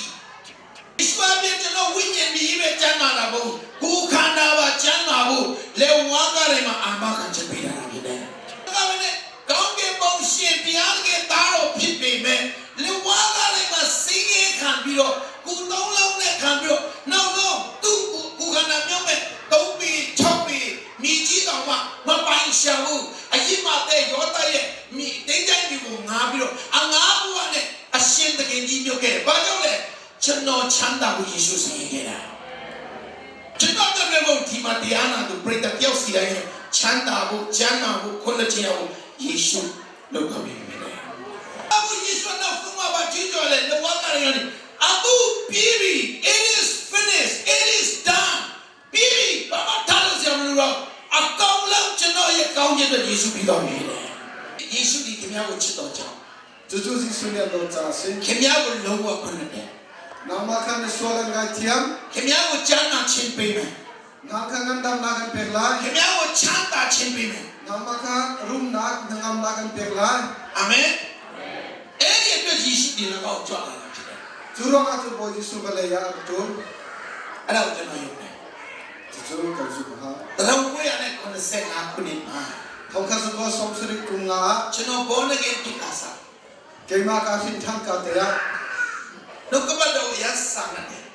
ယေရှုအပြင်ကျွန်တော်ဝိညာဉ်ကြီးပဲကျမ်းမာတာမဟုတ်ကိုယ်ခန္ဓာပါကျမ်းမာဖို့လေဝါကားတိုင်းမှာအာမခံချက်ပေးတာဖြစ်တယ်။ဒါကလည်းကောင်းကင်ဘုံရှင်တရားကသားတော်ဖြစ်ပေမဲ့လေဝါကားတိုင်းမှာစင်းရဲခံပြီးတော့ကိုယ်သုံးလုံးနဲ့ခံပြီးတော့နောက်တော့သူ့ကိုယ်ခန္ဓာမြောက်မဲ့3ปี6ปีမိကြီးတော်မှမပိုင်ရှာဘူးအရင်မှတဲ့ရောတရဲ့မိတင်းတိုင်းတွေကိုငားပြီးတော့အငားဘူးနဲ့အရှင်တကယ်ကြီးမြုပ်ခဲ့တယ်။ဘာကြောင့်လဲကျွန်တော်ချမ်းသာဖို့ယေရှုစီရင်ခဲ့တာကျွန်တော်တို့လည်းဒီမှာတရားနာသူပြိတ္တတယောက်စီတိုင်းချမ်းသာဖို့ကျမ်းမာဖို့ခွင့်လက်ချင်အောင်ယေရှုလုပ်ခဲ့ပြီလေ။အခုယေရှုနောက်ဆုံးမှာကြီးကြော်လေလောကရရင်အခုပြီးပြီ it is finished it is done ပြီးပြီဘာမှထားလို့စရာမလိုတော့အကောင်လုံးကျွန်တော်ရဲ့ကောင်းချစ်တဲ့ယေရှုပြီးတော့ပြီလေ။ယေရှုဒီခင်ဗျားကိုချစ်တော်ကြောင်း Jesu Jesu ne do cha se. ခင်ဗျားကိုလုံးဝခွင့်လက်တယ် Nama kan so la ngai thiam. ခင်ဗျားကိုကျမ်းနာခြင်းပေးမယ် Na kan ngam dam na kan pek lai. ခင်ဗျားကိုချမ်းသာခြင်းပေးမယ် Nama kan rum na ngam na kan pek lai. အာမင်အဲ့ဒီအတွက်ယေရှုဒီလောက်ကိုကြွလာတာဖြစ်တယ် Juro ma tu boy Jesu ka le ya tu. အဲ့ဒါကိုကျွန်တော်ယုံတယ် Jesu ka ju ha. တရုံကိုရတဲ့95ခုနှစ်မှာ Thong kha su ko som sri kum nga. ကျွန်တော်ဘောနဂင်ဖြစ်တာစား Ke ma ka sin thang ka te ya. နှုတ်ကပတ်တော်ရစာငတ်တယ်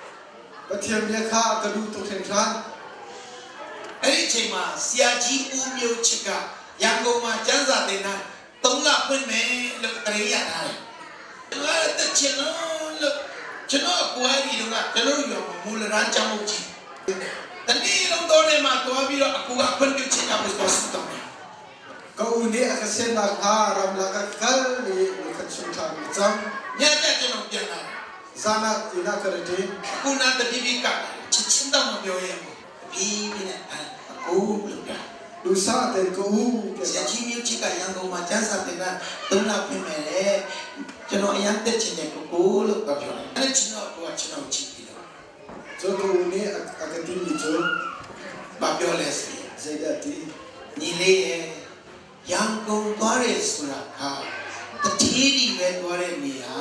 ประเทศเมียข้ากระดูตุเทนทราน အဲ့ဒီအချိန်မှာဆရာကြီးဦးမျိုးချစ်ကရန်ကုန်မှာကျန်းစာသင်တန်း3လဖွင့်မယ်လို့တရေရထားတယ်ကျွန်တော်တက်ချင်လို့ကျွန်တော်ကိုယ်အကြီးကကျွန်တော်ရောမူလရန်ချောင်းကြီးတနေ့လုံးတော့နေမှာတွားပြီးတော့အခုကဖွင့်ပြချင်တာမျိုးစတော့တယ် ก็อุนี่อาเซนักหารำลักกัลนี่มีขัดสุนทานจัง ညတဲ့ကျွန်တော်ပြန်လာ ซานักอินักกระดิ่ง အခုနာတပိပိကချစ်ချင်းတော့မပြောရဘူးပြီးပြီးနဲ့အခုလို့ပြော ดูซาเต็นกู ဆရာကြီးမျိုးချစ်ကရန်ကုန်မှာကျန်းစာသင်တန်း3လဖွင့်မယ်လေကျွန်တော်အရင်တက်ချင်တယ်ကိုလို့ပြောတယ်အဲ့ကျွန်တော်ကကျွန်တော်ချစ်ပြီးတော့ โจกูอุนี่อากาติมิโจ ဘာပြောလဲဆို เจดติ ညီလေးရဲ့ရန်ကုန်သွားရဲဆိုတာဟာတတိဒီပဲသွားတဲ့နေရာ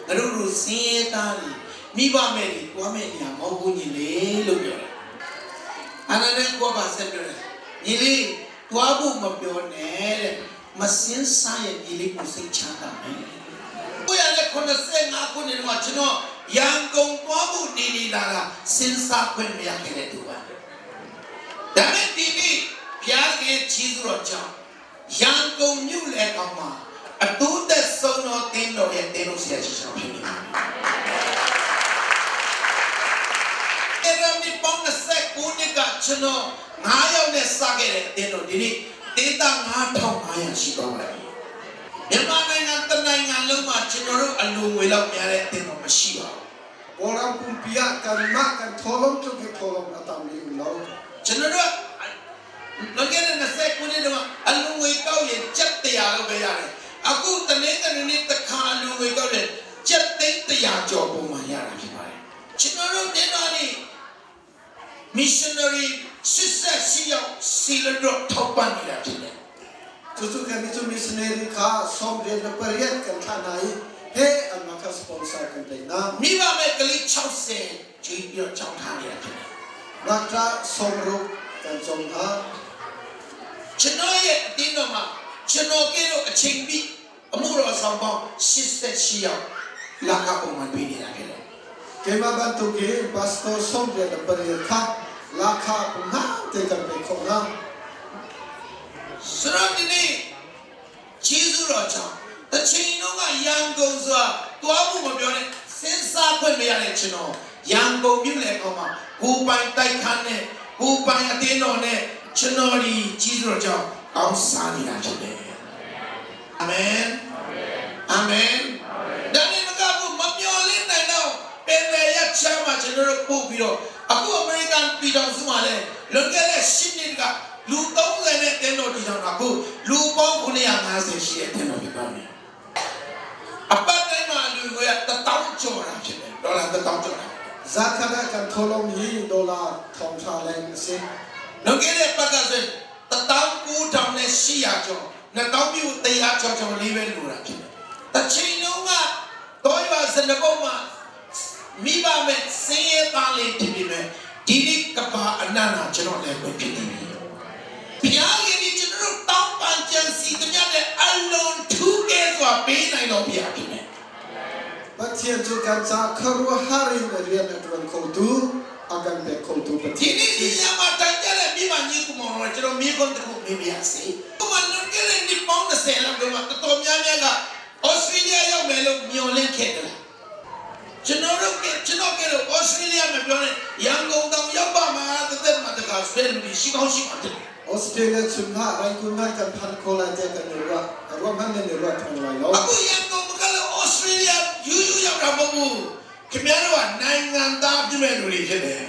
ငါတို့စင်းရဲသားတွေမိဘမဲ့တွေသွားမဲ့နေရာမဟုတ်ဘူးညီလေးလို့ပြောတယ်အနန္တကိုပါဆက်ပြောတယ်ညီလေးသွားဖို့မပြောနဲ့တဲ့မစင်းစားရဲ့ညီလေးကိုစိတ်ချမ်းသာမယ်ကိုရတဲ့85ခုနှစ်မှာကျွန်တော်ရန်ကုန်သွားဖို့နေနေလာတာစဉ်းစားခွင့်မရခဲ့တဲ့သူပါဒါနဲ့ဒီနေ့ဘုရားရဲ့ကြီးစွာကြောင့်ရန်ကုန်မြို့လေကောင်မှာအတူသက်ဆုံးသောတင်းတော်ရဲ့တင်းတော်ဆရာကြီးဆောင်ဖြစ်နေပါတယ်။အဲ့ဒါဒီပေါင်း29နှစ်ကကျွန်တော်9ယောက်နဲ့စခဲ့တဲ့တင်းတော်ဒီနေ့တင်းသား9500ရှိသွားပါပြီ။မြန်မာနိုင်ငံတနိုင်ငံလုံးမှာကျွန်တော်တို့အလူငွေလောက်များတဲ့တင်းတော်မရှိပါဘူး โอรัมปุมปิยะกันมะกันทอลมจุกทอลมอะตามนี้เรา ။ကျွန်တော်တို့လောကရဲ့29နှစ်ကအလူငွေကောက်ရင်700လောက်ပဲရတယ်။အခုတနေ့တစ်ခါအလူငွေကောက်တယ်700ကျော်ပုံမှန်ရတာဖြစ်ပါတယ်။ကျွန်တော်တို့တင်းတော်လေး missionary 68ရောက်စီလဒတ်ထောက်ပံ့နေတာဖြစ်တယ် จุกันนี่จุมิสเนรีข้าสมเด็จปริยัติกันท่านไหนเฮ้อันมาคัสปอนเซอร์กันไปนะ မိဘမဲ့ကလေး60ကျွေးပြီးတော့ကြောင်းထားနေတာဖြစ်တယ် นักจ้าสมรุกกันจงหา ကျွန်တော်ရဲ့အတင်းတော်မှာကျွန်တော်ကဲတော့အချိန်ပြီးအမှုတော်ဆောင်ပေါင်း88ရောက်လာကပုံမှန်ပြီးနေတာဖြစ်တယ် เกมาบันตุกีปาสโตสมเด็จปริยัติข้าราคาปุ่มหาเตกันไปของเรา စရဒီနေဂျေဇုတော်ကြောင့်တချိန်လုံးကရန်ကုန်ဆိုတာတွားဖို့မပြောနဲ့စဉ်းစားခွင့်မရတဲ့ကျွန်တော်ရန်ကုန်မြို့လေကောင်မှာကိုပိုင်တိုက်ခန်းနဲ့ကိုပိုင်အတင်းတော်နဲ့ကျွန်တော်ဒီဂျေဇုတော်ကြောင့်ကောင်းစားနေတာဖြစ်တယ်အာမင်အာမင်ဒါနဲ့မကဘူးမမျော်လင့်နိုင်တော့ပင်လေရချမ်းမှာကျွန်တော်တို့ပို့ပြီးတော့အခုအမေရိကန်ပြည်ထောင်စုမှာလည်းလွန်ခဲ့တဲ့10နှစ်ကလူ30နဲ့တင်းတော်တည်ဆောင်တာကိုလူပေါင်း950ရှိတဲ့တင်းတော်ဖြစ်ပါမယ်။အပတ်တိုင်းမှာလူကိုရ1000ကျော်တာဖြစ်တယ်။ဒေါ်လာ1000ကျော်တာ zakana kan tholom hi dollar thom tha len se ။နောက်ခဲ့တဲ့ပတ်ကဆို19000နဲ့800ကျော်2000ပြည့်100ကျော်လေးပဲလိုတာဖြစ်တယ်။တစ်ချိန်လုံးကတော့ရစနဘုံမှာမိဘမဲ့စင်းရဲသားလေးဖြစ်ပြီးမဲ့ဒီနေ့ကဘာအနန္တကျွန်တော်လည်းပဲဖြစ်နေပြီ။ ဘုရားရဲ့ဒီကျွန်တော်တောင်းပန်ကြံစီတဲ့မြတ်တဲ့အလုံးထူးကဲစွာပေးနိုင်တော်ဘုရားဖြစ်တယ် Batia jukan sa karwa hari na riyan at wan kodu agan be kodu ဒီ batia. နေ့ဒီညမှာတိုင်ကြတဲ့မိမကြီးကမောင်တော်ကျွန်တော်မိခွန်းတစ်ခုမေးပြရစီ။ဘုမလွန်ခဲ့တဲ့ဒီပေါင်း30လောက်တော့တော်တော်များများကဩစတြေးလျရောက်မယ်လို့မျှော်လင့်ခဲ့တယ်လား။ကျွန်တော်ကတော့ဩစတြေးလျမှာပြောနေရန်ကုန်တောင်ရောက်ပါမှာတဲ့မှာတကဆွဲလို့ရှိကောင်းရှိပါတယ် Australia chunha rai kunna kan phan kola te kan nirwa arwa man ne nirwa thang lai lo. အခုရန်ကုန်ကလည်းဩစတြေးလျယူရောက်တာမဟုတ်ဘူးခင်ဗျားတို့ကနိုင်ငံသားပြည်မဲ့လူတွေဖြစ်တယ်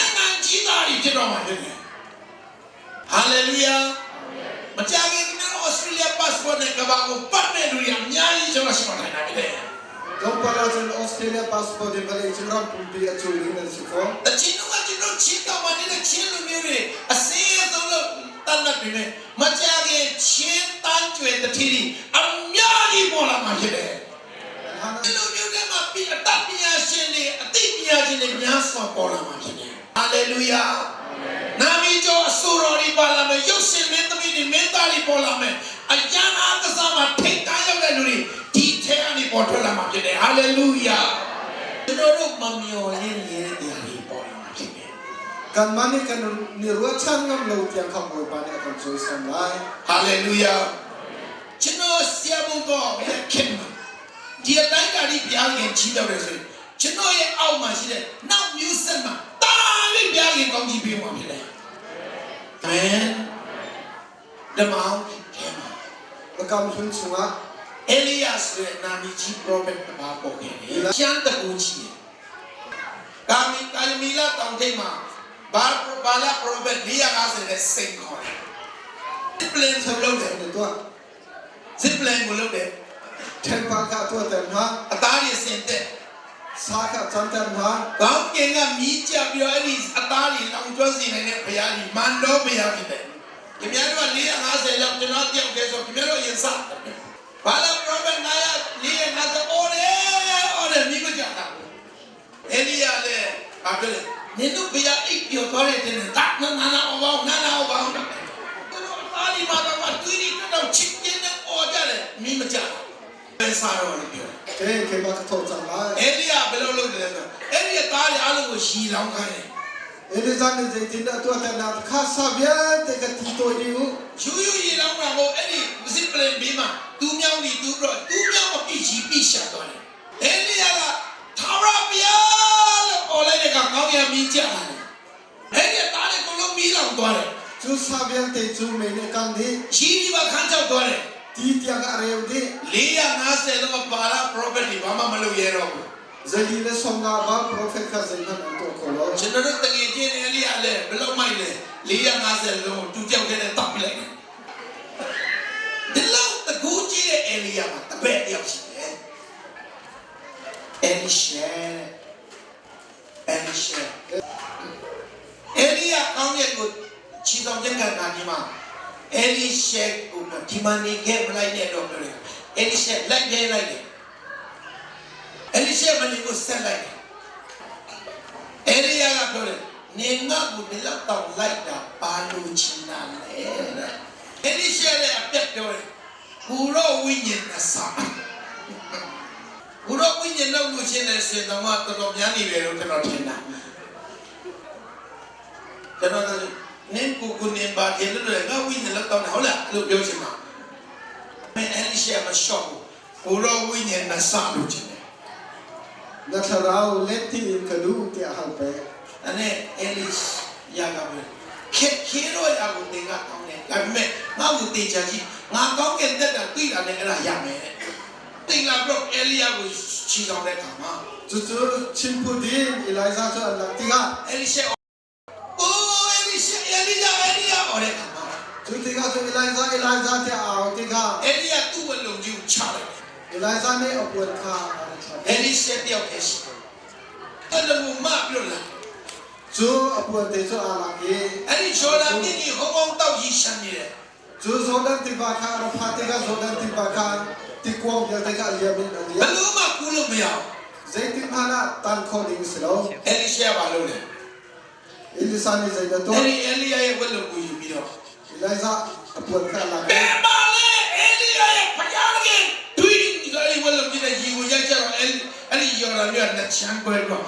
နိုင်ငံကြီးသားတွေဖြစ်တော့မှာဖြစ်တယ်ဟာလေလုယာမကြခင်ခင်ဗျားတို့ဩစတြေးလျ passport နဲ့ကဘာကိုပတ်မဲ့လူတွေအများကြီးကျွန်တော်ရှိမှထိုင်တာဖြစ်တယ် Dong pala chen Australia passport de bale chunram pumpi achuli ne sifo. တချင်တော့ကျွန်တော်ချင်းတော်မှနေတဲ့ချင်းလူမျိုးတွေအစင်းအဆုံးလို့တတ်မှတ်ပြီးမကြခင်ချင်းတန်းကျွဲတတိအများကြီးပေါ်လာမှာဖြစ်တယ် ဒီလိုမျိုးတွေမှာပြီးအတတ်ပညာရှင်တွေအသိပညာရှင်တွေများစွာပေါ်လာမှာဖြစ်တယ်။ဟာလေလုယာ။နာမည်ကျော်အဆိုတော်တွေပါလာမယ်။ရုပ်ရှင်မင်းသမီးတွေမင်းသားတွေပေါ်လာမယ်။အကျမ်းအားကစားမှာထိတ်တန်းရောက်တဲ့လူတွေဒီထဲကနေပေါ်ထွက်လာမှာဖြစ်တယ်။ဟာလေလုယာ။ မမျော်လင့်နေတဲ့တရားတွေပေါ်လာဖြစ်တယ် กันมันนี่กันนี่รัวช่างงำโลเตียงขโมยปานเนี่ยกันช่วยสำลาย ဟာလေလုယာကျွန်တော်ဆရာဘုံတော်ရဲ့ခင်မှာဒီအတိုင်းကားဒီဘုရားခင်ကြီးပြောတယ်ဆိုရင်ကျွန်တော်ရဲ့အောက်မှာရှိတဲ့နောက်မျိုးဆက်မှာတာပြီးဘုရားခင်ကောင်းကြီးပေးမှာဖြစ်တယ်အာမင်ဓမ္မအောင်ခင်မှာ ประกำชุนสุงะ အေလိယဆိုတဲ့နာမည်ကြီး prophet တစ်ပါးပေါ်ခဲ့တယ်ကျမ်းတကူကြီးကာမီလာတောင်ထိပ်မှာဘာလာ prophet 450နဲ့စိန်ခေါ်တယ်ဒီပလန်ဆိုလို့တယ် เนี่ยตัว စစ်ပလန်ကိုလုပ်တယ် เทนปากะตัวเต็มฮะ အသားရစင်တဲ့ สากะจันเต็มฮะ ကောင်းကင်ကမြည်ကြပြီးတော့အဲ့ဒီအသားတွေလောင်ကျွမ်းစေနိုင်တဲ့ဘုရားကြီးမန္တောဘုရားဖြစ်တယ်ခင်ဗျားတို့က450လောက်ကျွန်တော်တယောက်တည်းဆိုခင်ဗျားတို့ရင်စားဘာလာ prophet 450အော်တယ်မိမကြတာအေလိယလည်းဘာပြောလဲနင်တို့ဘုရားအိပ်ပြောသွားတဲ့တဲ့တာနာအောဘောင်းတို့အားဒီမှာတော့တူရီတော့ချစ်တဲ့အော်ကြတယ်မိမကြပဲစားတော့လို့ပြော เอ้เคมากะโทจังลาย အေလိယဘယ်လိုလုပ်တယ်လဲဆိုအဲ့ဒီသားတွေအားလုံးကိုရှီလောင်းခိုင်းတယ် เอลิซานี่จินดาตัวแต่นาคาซาเบียเตกะตีโตดิว ယူရီလောင်းတာကိုအဲ့ဒီစစ်ပလင်ဘေးမှာသူမြောင်းနေသူတော့သူမြောင်းမပြည့်ချီပြည့်ရှာသွားတယ်အေလိယကထာဝရဘုရားလို့အော်လိုက်တဲ့ကကောင်းကင်မြည်ကြတယ်အဲ့ဒီသားတွေကိုလုံးမီးလောင်သွားတယ် จูซาเบียเตจูเมเนกันดิ ရှီဒီမှာခန်းချောက်သွားတယ် ตีเตียงอะเรวดิ 450လောက်ပါလာ prophet တွေဘာမှမလုပ်ရတော့ဘူး ဇလီလေဆောင်ငါဘာပရိုဖက်ကဇိန်ဟန်တော့ခေါ်လို့ ကျွန်တော်တို့တကယ်ချင်းအေလိယလည်းဘယ်လောက်မိုက်လဲ450လုံးတူကြောက်ခဲ့တဲ့တောက်ပြလိုက်တယ်ဒီလောက်တကူကြီးတဲ့အေလိယမှာတပည့်တယောက်ရှိတယ်အေလိရှေအေလိယကောင်းရဲ့ကိုချီဆောင်တဲ့ကံကနေမှာအေလိရှေကိုဒီမနီခဲ့မလိုက်တဲ့တော့ပြောတယ်အေလိရှေလိုက်တယ်အေလိရှေမနီကိုဆက်လိုက်တယ်အေလိယကပြောတယ်နေငါ့ကိုဒီလောက်တော့လိုက်တာပါလို့ချင်တာလေအေလိရှေလည်းအပြတ်ပြောတယ်ဘူရောဝိညာဉ်နဲ့စာဘူရောဝိညာဉ်လောက်လို့ရှင်းတယ်ဆိုတော့တော်တော်များနေတယ်လို့ကျွန်တော်ထင်တာကျွန်တော်နင်းကိုနေပါတယ်လို့လည်းငါဝိညာဉ်လောက်တော့ဟုတ်လားလို့ပြောချင်မှာမင်းအေလိရှေမရှော့ဘူရောဝိညာဉ်နဲ့စာလို့ချင်တယ် นักราวเล็กที่อินกระดูกที่หันไป အဲ့အေလိယကပဲခေရောရကိုတင်ကကောင်းတယ်ဒါပေမဲ့ငါ့ကိုတေချာကြည့်ငါကောင်းကင်တက်တာတွေ့တာနဲ့အဲ့ဒါရမယ်တဲ့တင်လာတော့အေလိယကိုချီဆောင်တဲ့ခါမှာ จู่ๆชิมพูดีอีไลซาจะหลักติกา အေလိရှေအိုးအေလိယအော်တဲ့ခါမှာ จู่ติกาจะอีไลซาที่เอาติกา အေလိယသူ့ဝလုံကြီးကိုချလိုက် อีไลซาเนี่ยอปวดขา အေလိရှေတယောက်တည်းရှိအဲ့လိုမှပြောလာ จู่อปวดเตจูอาลากี အဲ့ဒီဂျော်ဒန်မြစ်ကြီးဟောင်းတောက်ကြီးရှမ်းနေတယ် จู่โซดันติบาคาเราพาติกาโซดันติบาคาติกวงเดียวติกาเลียบินอันเดีย ဘယ်လိုမှကူးလို့မရဘူး ใจติพานะตันโคดิงสโล အေလိရှေဘာလုပ်လဲ อีลิซานี่ใจเดตัว အဲ့ဒီအေလိယရဲ့ဝလုံကိုယူပြီးတော့ อีไลซาอปวดขาลา ဘ กี ယ်မှာလဲအေလိယရဲ့ဖျားကြီးတွေ့ဆိုရင်ဝလုံကြီးတဲ့ကြီးကိုရိုက်ကြတော့အဲ့ဒီယော်ဒန်မြို့ကနှစ်ချမ်းပွဲတော့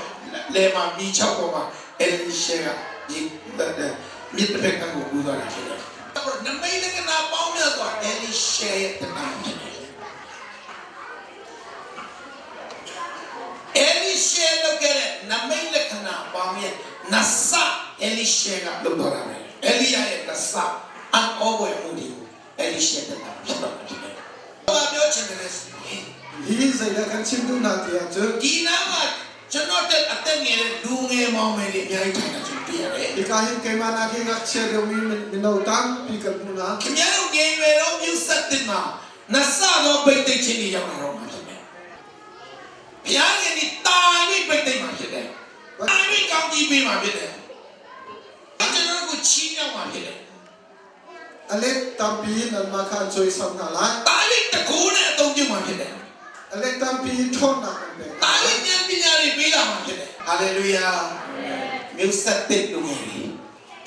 လဲမှာမိချောက်ပေါ်မှာအေလိရှေကဒီမြစ်တစ်ဖက်ကကိုကူးသွားတာဖြစ်တယ်။အဲ့တော့နမိတ်လက္ခဏာပေါင်းများစွာအေလိရှေရဲ့တဏှာဖြစ်တယ်။အေလိရှေလုပ်ခဲ့တဲ့နမိတ်လက္ခဏာပေါင်းရဲ့နဆာအေလိရှေကလုပ်တော့တာပဲ။အေလိယရဲ့နဆာအန်အောဝဲမှုဒီကိုအေလိရှေတဏှာဖြစ်တော့တာဖြစ်တယ်။ဘာပြောချင်တယ်လဲ။ ဒီစိတ်ကချင်းတူနာတီယာကျ ဒီနာမှာကျွန်တော်တဲ့အသက်ငယ်တဲ့လူငယ်မောင်မယ်တွေအများကြီးထိုင်တာကျွန်တော်တွေ့ရတယ် ဒီကာဟင်ကေမနာခေကချေဒမီမနောတန်ပိကပူနာ ။ခင်ဗျားတို့ငယ်ရွယ်တော့မြူဆက်တင်မှာနဆတော့ပိတ်သိချင်းတွေရောက်လာတော့မှာဖြစ်တယ်။ဘုရားငယ်ဒီတာပြီးပိတ်သိမှာဖြစ်တယ်။တာပြီးကောင်းကြီးပေးမှာဖြစ်တယ်။ကျွန်တော်ကိုချီးမြှောက်မှာဖြစ်တယ် အလက်တမ်ပီနမခါချွေဆောင်နာလာ ။တာပြီးတကူနဲ့အသုံးပြုမှာဖြစ်တယ်။ အလက်တမ်ပီထွန်နာပဲ တာပြီးဉာဏ်ပညာတွေပေးလာမှာဖြစ်တယ်။ဟာလေလုယာ။မြူဆက်တဲ့လူငယ်တွေ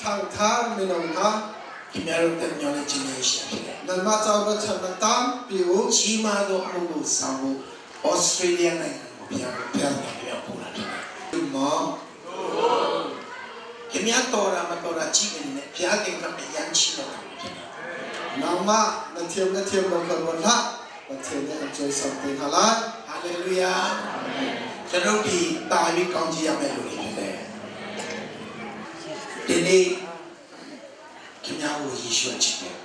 ทางทางမနောနာ ခင်ဗျားတို့တက်ညောင်းတဲ့ခြင်းတွေရှိတယ်။ နမချောဘချန်တမ်ပီကို ကြီးမားသောအမှုကိုဆောင်ဖို့ဩစတြေးလျနိုင်ငံကိုပြန်ပြန်ပို့လာတယ် နော်ခင်ဗျားတော်တာမတော်တာကြည့်နေတယ်ဘုရားခင်ကမယမ်းချတော့ဖြစ်တယ် Nama na thiam lo kan na pathe ne enjoy something hala ဟာလေလုယာကျွန်တော်ဒီတာပြီးကောင်းကြည့်ရမယ်လို့ဖြစ်တယ်ဒီနေ့ခင်ဗျားကိုယေရှုချစ်တယ်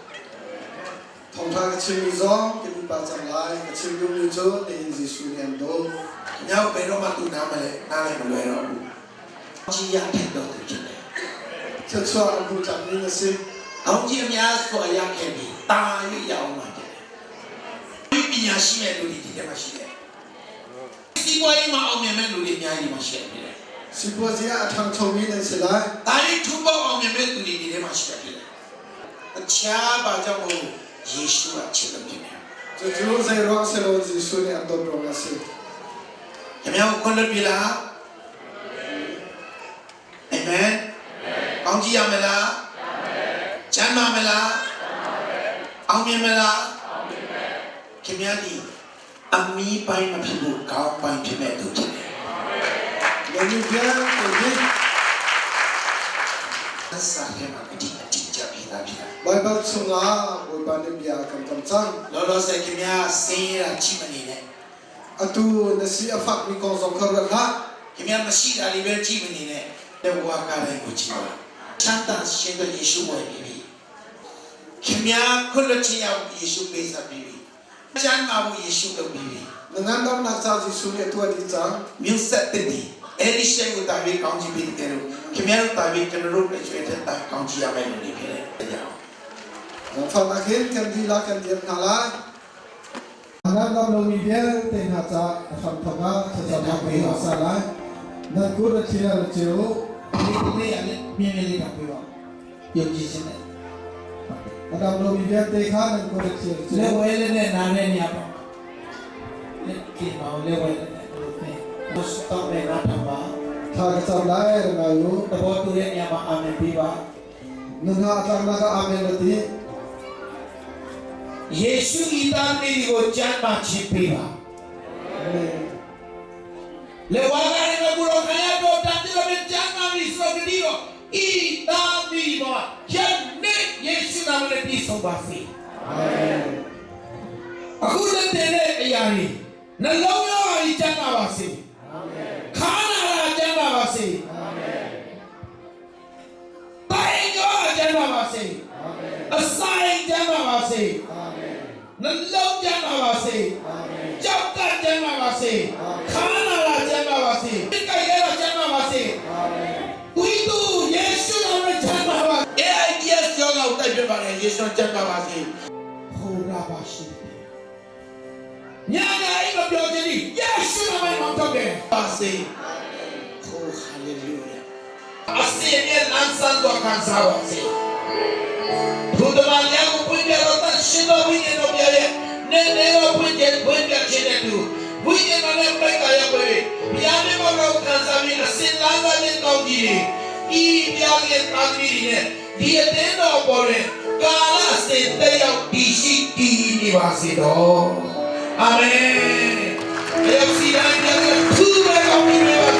thong tha ka chim zong ki pa chang lai ka chim yu ni cho te Jesu ni am do ခင်ဗျားကိုဘယ်တော့မှသူနားမလဲနားလည်းမလွယ်တော့ဘူးကြည့်ရတဲ့တော့ဖြစ်တယ် cha chwa ku chang ni na si အောင်ကြည့်အများစွာရခဲ့ပြီတာ၍ရအောင်လာတယ်ဒီပညာရှိတဲ့လူတွေဒီထဲမှာရှိတယ်ဒီဘဝမှာအောင်မြင်မဲ့လူတွေအများကြီးမှာရှိတယ် si po zia athang chong ni na si lai ဒါရီထူပေါအောင်မြင်မဲ့လူတွေဒီထဲမှာရှိတယ်အခြားဘာကြောင့်မို့ယေရှုကချစ်လို့ဖြစ်တယ် cha ju zai ro se lo Jesu ni am do do na si ခင်ဗျားကိုခွင့်လွှတ်ပြီလားအာမင်ကောင်းကြည့်ရမလားချမ်းသာမလားအောင်မြင်မလားခင်ဗျားဒီအမီးပိုင်းမဖြစ်ဘူးကောင်းပိုင်းဖြစ်မဲ့သူဖြစ်တယ် lo ni bia te ni သက်စာထဲမှာအတိအကျကြပြတာဖြစ်တယ် Bible chunga bo ba ni bia kam kam chang လောလောဆယ်ခင်ဗျားစင်းရတာချိမနေနဲ့ atu na si afak ni kong song kar na ခင်ဗျားမရှိတာလေးပဲချိမနေနဲ့တဲ့ဝါကားတိုင်းကိုချိပါချမ်းသာရှင်တဲ့ယေရှုဝယ်ပြီခင်ဗျားခွင့်လွှတ်ခြင်းရဖို့ယေရှုပေးစားပြီချမ်းသာဖို့ယေရှုလုပ်ပြီ nangan dam na cha Jesu ni tu di chang မြို့ဆက်တဲ့ဒီအဲ့ဒီရှိကိုတာပြီးကောင်းချီးပေးတယ်လို့ခင်ဗျားတို့တာပြီးကျွန်တော်တို့ပဲကျွေးတဲ့တာကောင်းချီးရမယ်လို့နေဖြစ်တယ်ကြောင့် na fa na khen kan di la kan di na la nangan dam lo mi bia te na cha tham tham ga cha cha ma pe na sa la na ku ra chi la che o ဒီနေ့ရလည်းမြင်နေလေးတော့ပြောယုံကြည်ခြင်းနဲ့ dam lo mi bia te kha na ku ra chi လေဝဲလေးနဲ့နားနဲ့ညပါလက်ကြည့်ပါဦးလေဝဲလေးနဲ့လို့ပဲမစတော့ပဲနားတော့ပါ tha ka cha la na yo တဘောတူရဲ့ညမှာအာမင်ပြီးပါ nanga cha na ka amen la ti ယေရှုဤသားလေးကိုကျမ်းမာခြင်းပေးပါ amen လေဝါကလည်းဘုရောခရတော်တန်တယ်လို့ကျမ်းမာပြီးဆိုကြည့်တော့ဤသားလေးပါယနေ့ယေရှုနာမနဲ့ပြည့်စုံပါစေ amen အခုလက်တဲ့အရာတွေနှလုံးရောအကျမ်းပါပါစေအာမင်ခန္ဓာအကျမ်းပါပါစေအာမင်တိုင်းရောအကျမ်းပါပါစေအာမင်အဆိုင်ကျမ်းပါပါစေအာမင်နှလုံးကျမ်းပါပါစေအာမင်ကြောက်ကကျမ်းပါပါစေခန္ဓာအကျမ်းပါပါစေဒီကိရကျမ်းပါပါစေအာမင်ဝိတုယေရှုနာမကျမ်းပါပါ AIDS ရောဂါကိုတိုက်ပြပါလေယေရှုကျမ်းပါပါစေဟောရာပါရှိညာနာအိမ်မပြောခြင်းဒီယေရှုနာမမှာတော့တယ်ပါစေအာမင်ဟိုဟာလေလုယာအစီအမြဲလမ်းဆန်းတော့ခံစားပါစေဘုဒ္ဓဘာသာကိုပွင့်ပြတော့တရှင်တော်ဝိညာဉ်တော်ပြရဲ့နေနေတော့ပွင့်ပြခြင်းတဲ့သူဝိညာဉ်တော်နဲ့ပိုက်ကရပဲဘုရားမြတ်တော်ခံစားပြီးအစင်လမ်းတဲ့ကောင်းကြီးဤပြားရဲ့တာသမီးနဲ့ဒီအတင်းတော်ပေါ်တဲ့ကာလစေတဲ့ရောက်ဒီရှိဒီနေပါစေတော့Amen. Yo si hay que tú me